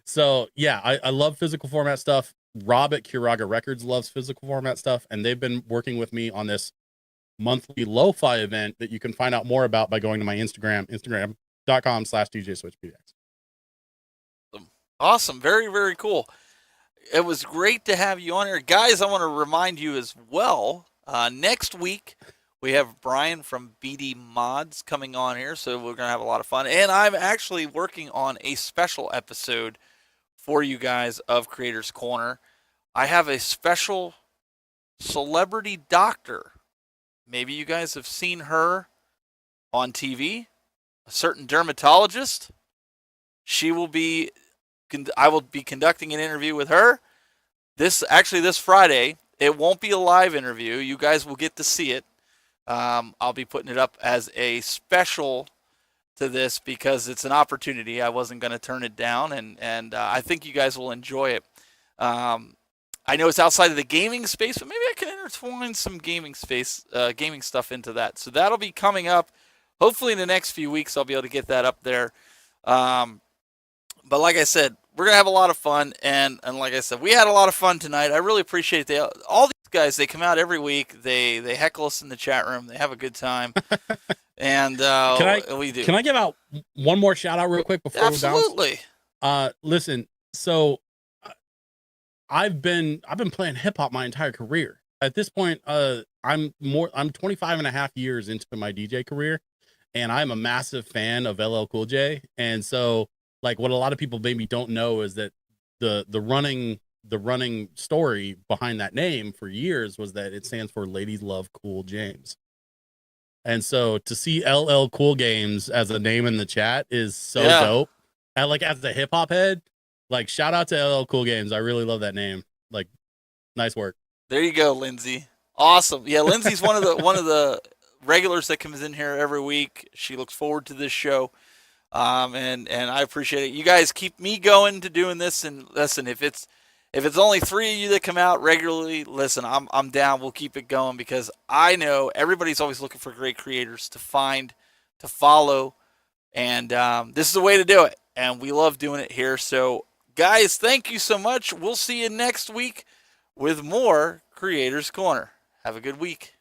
So yeah, I love physical format stuff. Rob at Curaga Records loves physical format stuff, and they've been working with me on this monthly lo-fi event that you can find out more about by going to my Instagram.com/DJ Switch PDX. Awesome. Very, very cool. It was great to have you on here. Guys, I want to remind you as well, next week we have Brian from BD Mods coming on here, so we're going to have a lot of fun. And I'm actually working on a special episode for you guys of Creators Corner. I have a special celebrity doctor. Maybe you guys have seen her on TV, a certain dermatologist. I will be conducting an interview with her this Friday. It won't be a live interview. You guys will get to see it. I'll be putting it up as a special to this because it's an opportunity. I wasn't going to turn it down, and I think you guys will enjoy it. I know it's outside of the gaming space, but maybe I can intertwine some gaming stuff into that. So that'll be coming up. Hopefully in the next few weeks, I'll be able to get that up there. But like I said, we're going to have a lot of fun. And like I said, we had a lot of fun tonight. I really appreciate all these guys. They come out every week. They heckle us in the chat room. They have a good time. And we do. Can I give out one more shout out real quick before Absolutely. we bounce? Listen, so I've been playing hip hop my entire career. At this point, I'm 25 and a half years into my DJ career, and I'm a massive fan of LL Cool J. And so, like, what a lot of people maybe don't know is that the running story behind that name for years was that it stands for Ladies Love Cool James. And so to see LL Cool Games as a name in the chat is so dope. And like, as a hip hop head, like, shout out to LL Cool Games. I really love that name. Like, nice work. There you go, Lindsay. Awesome. Yeah, Lindsay's one of the regulars that comes in here every week. She looks forward to this show. And I appreciate it. You guys keep me going to doing this, and listen, if it's only 3 of you that come out regularly, listen, I'm down. We'll keep it going because I know everybody's always looking for great creators to find, to follow, and this is the way to do it. And we love doing it here. So, guys, thank you so much. We'll see you next week with more Creators Corner. Have a good week.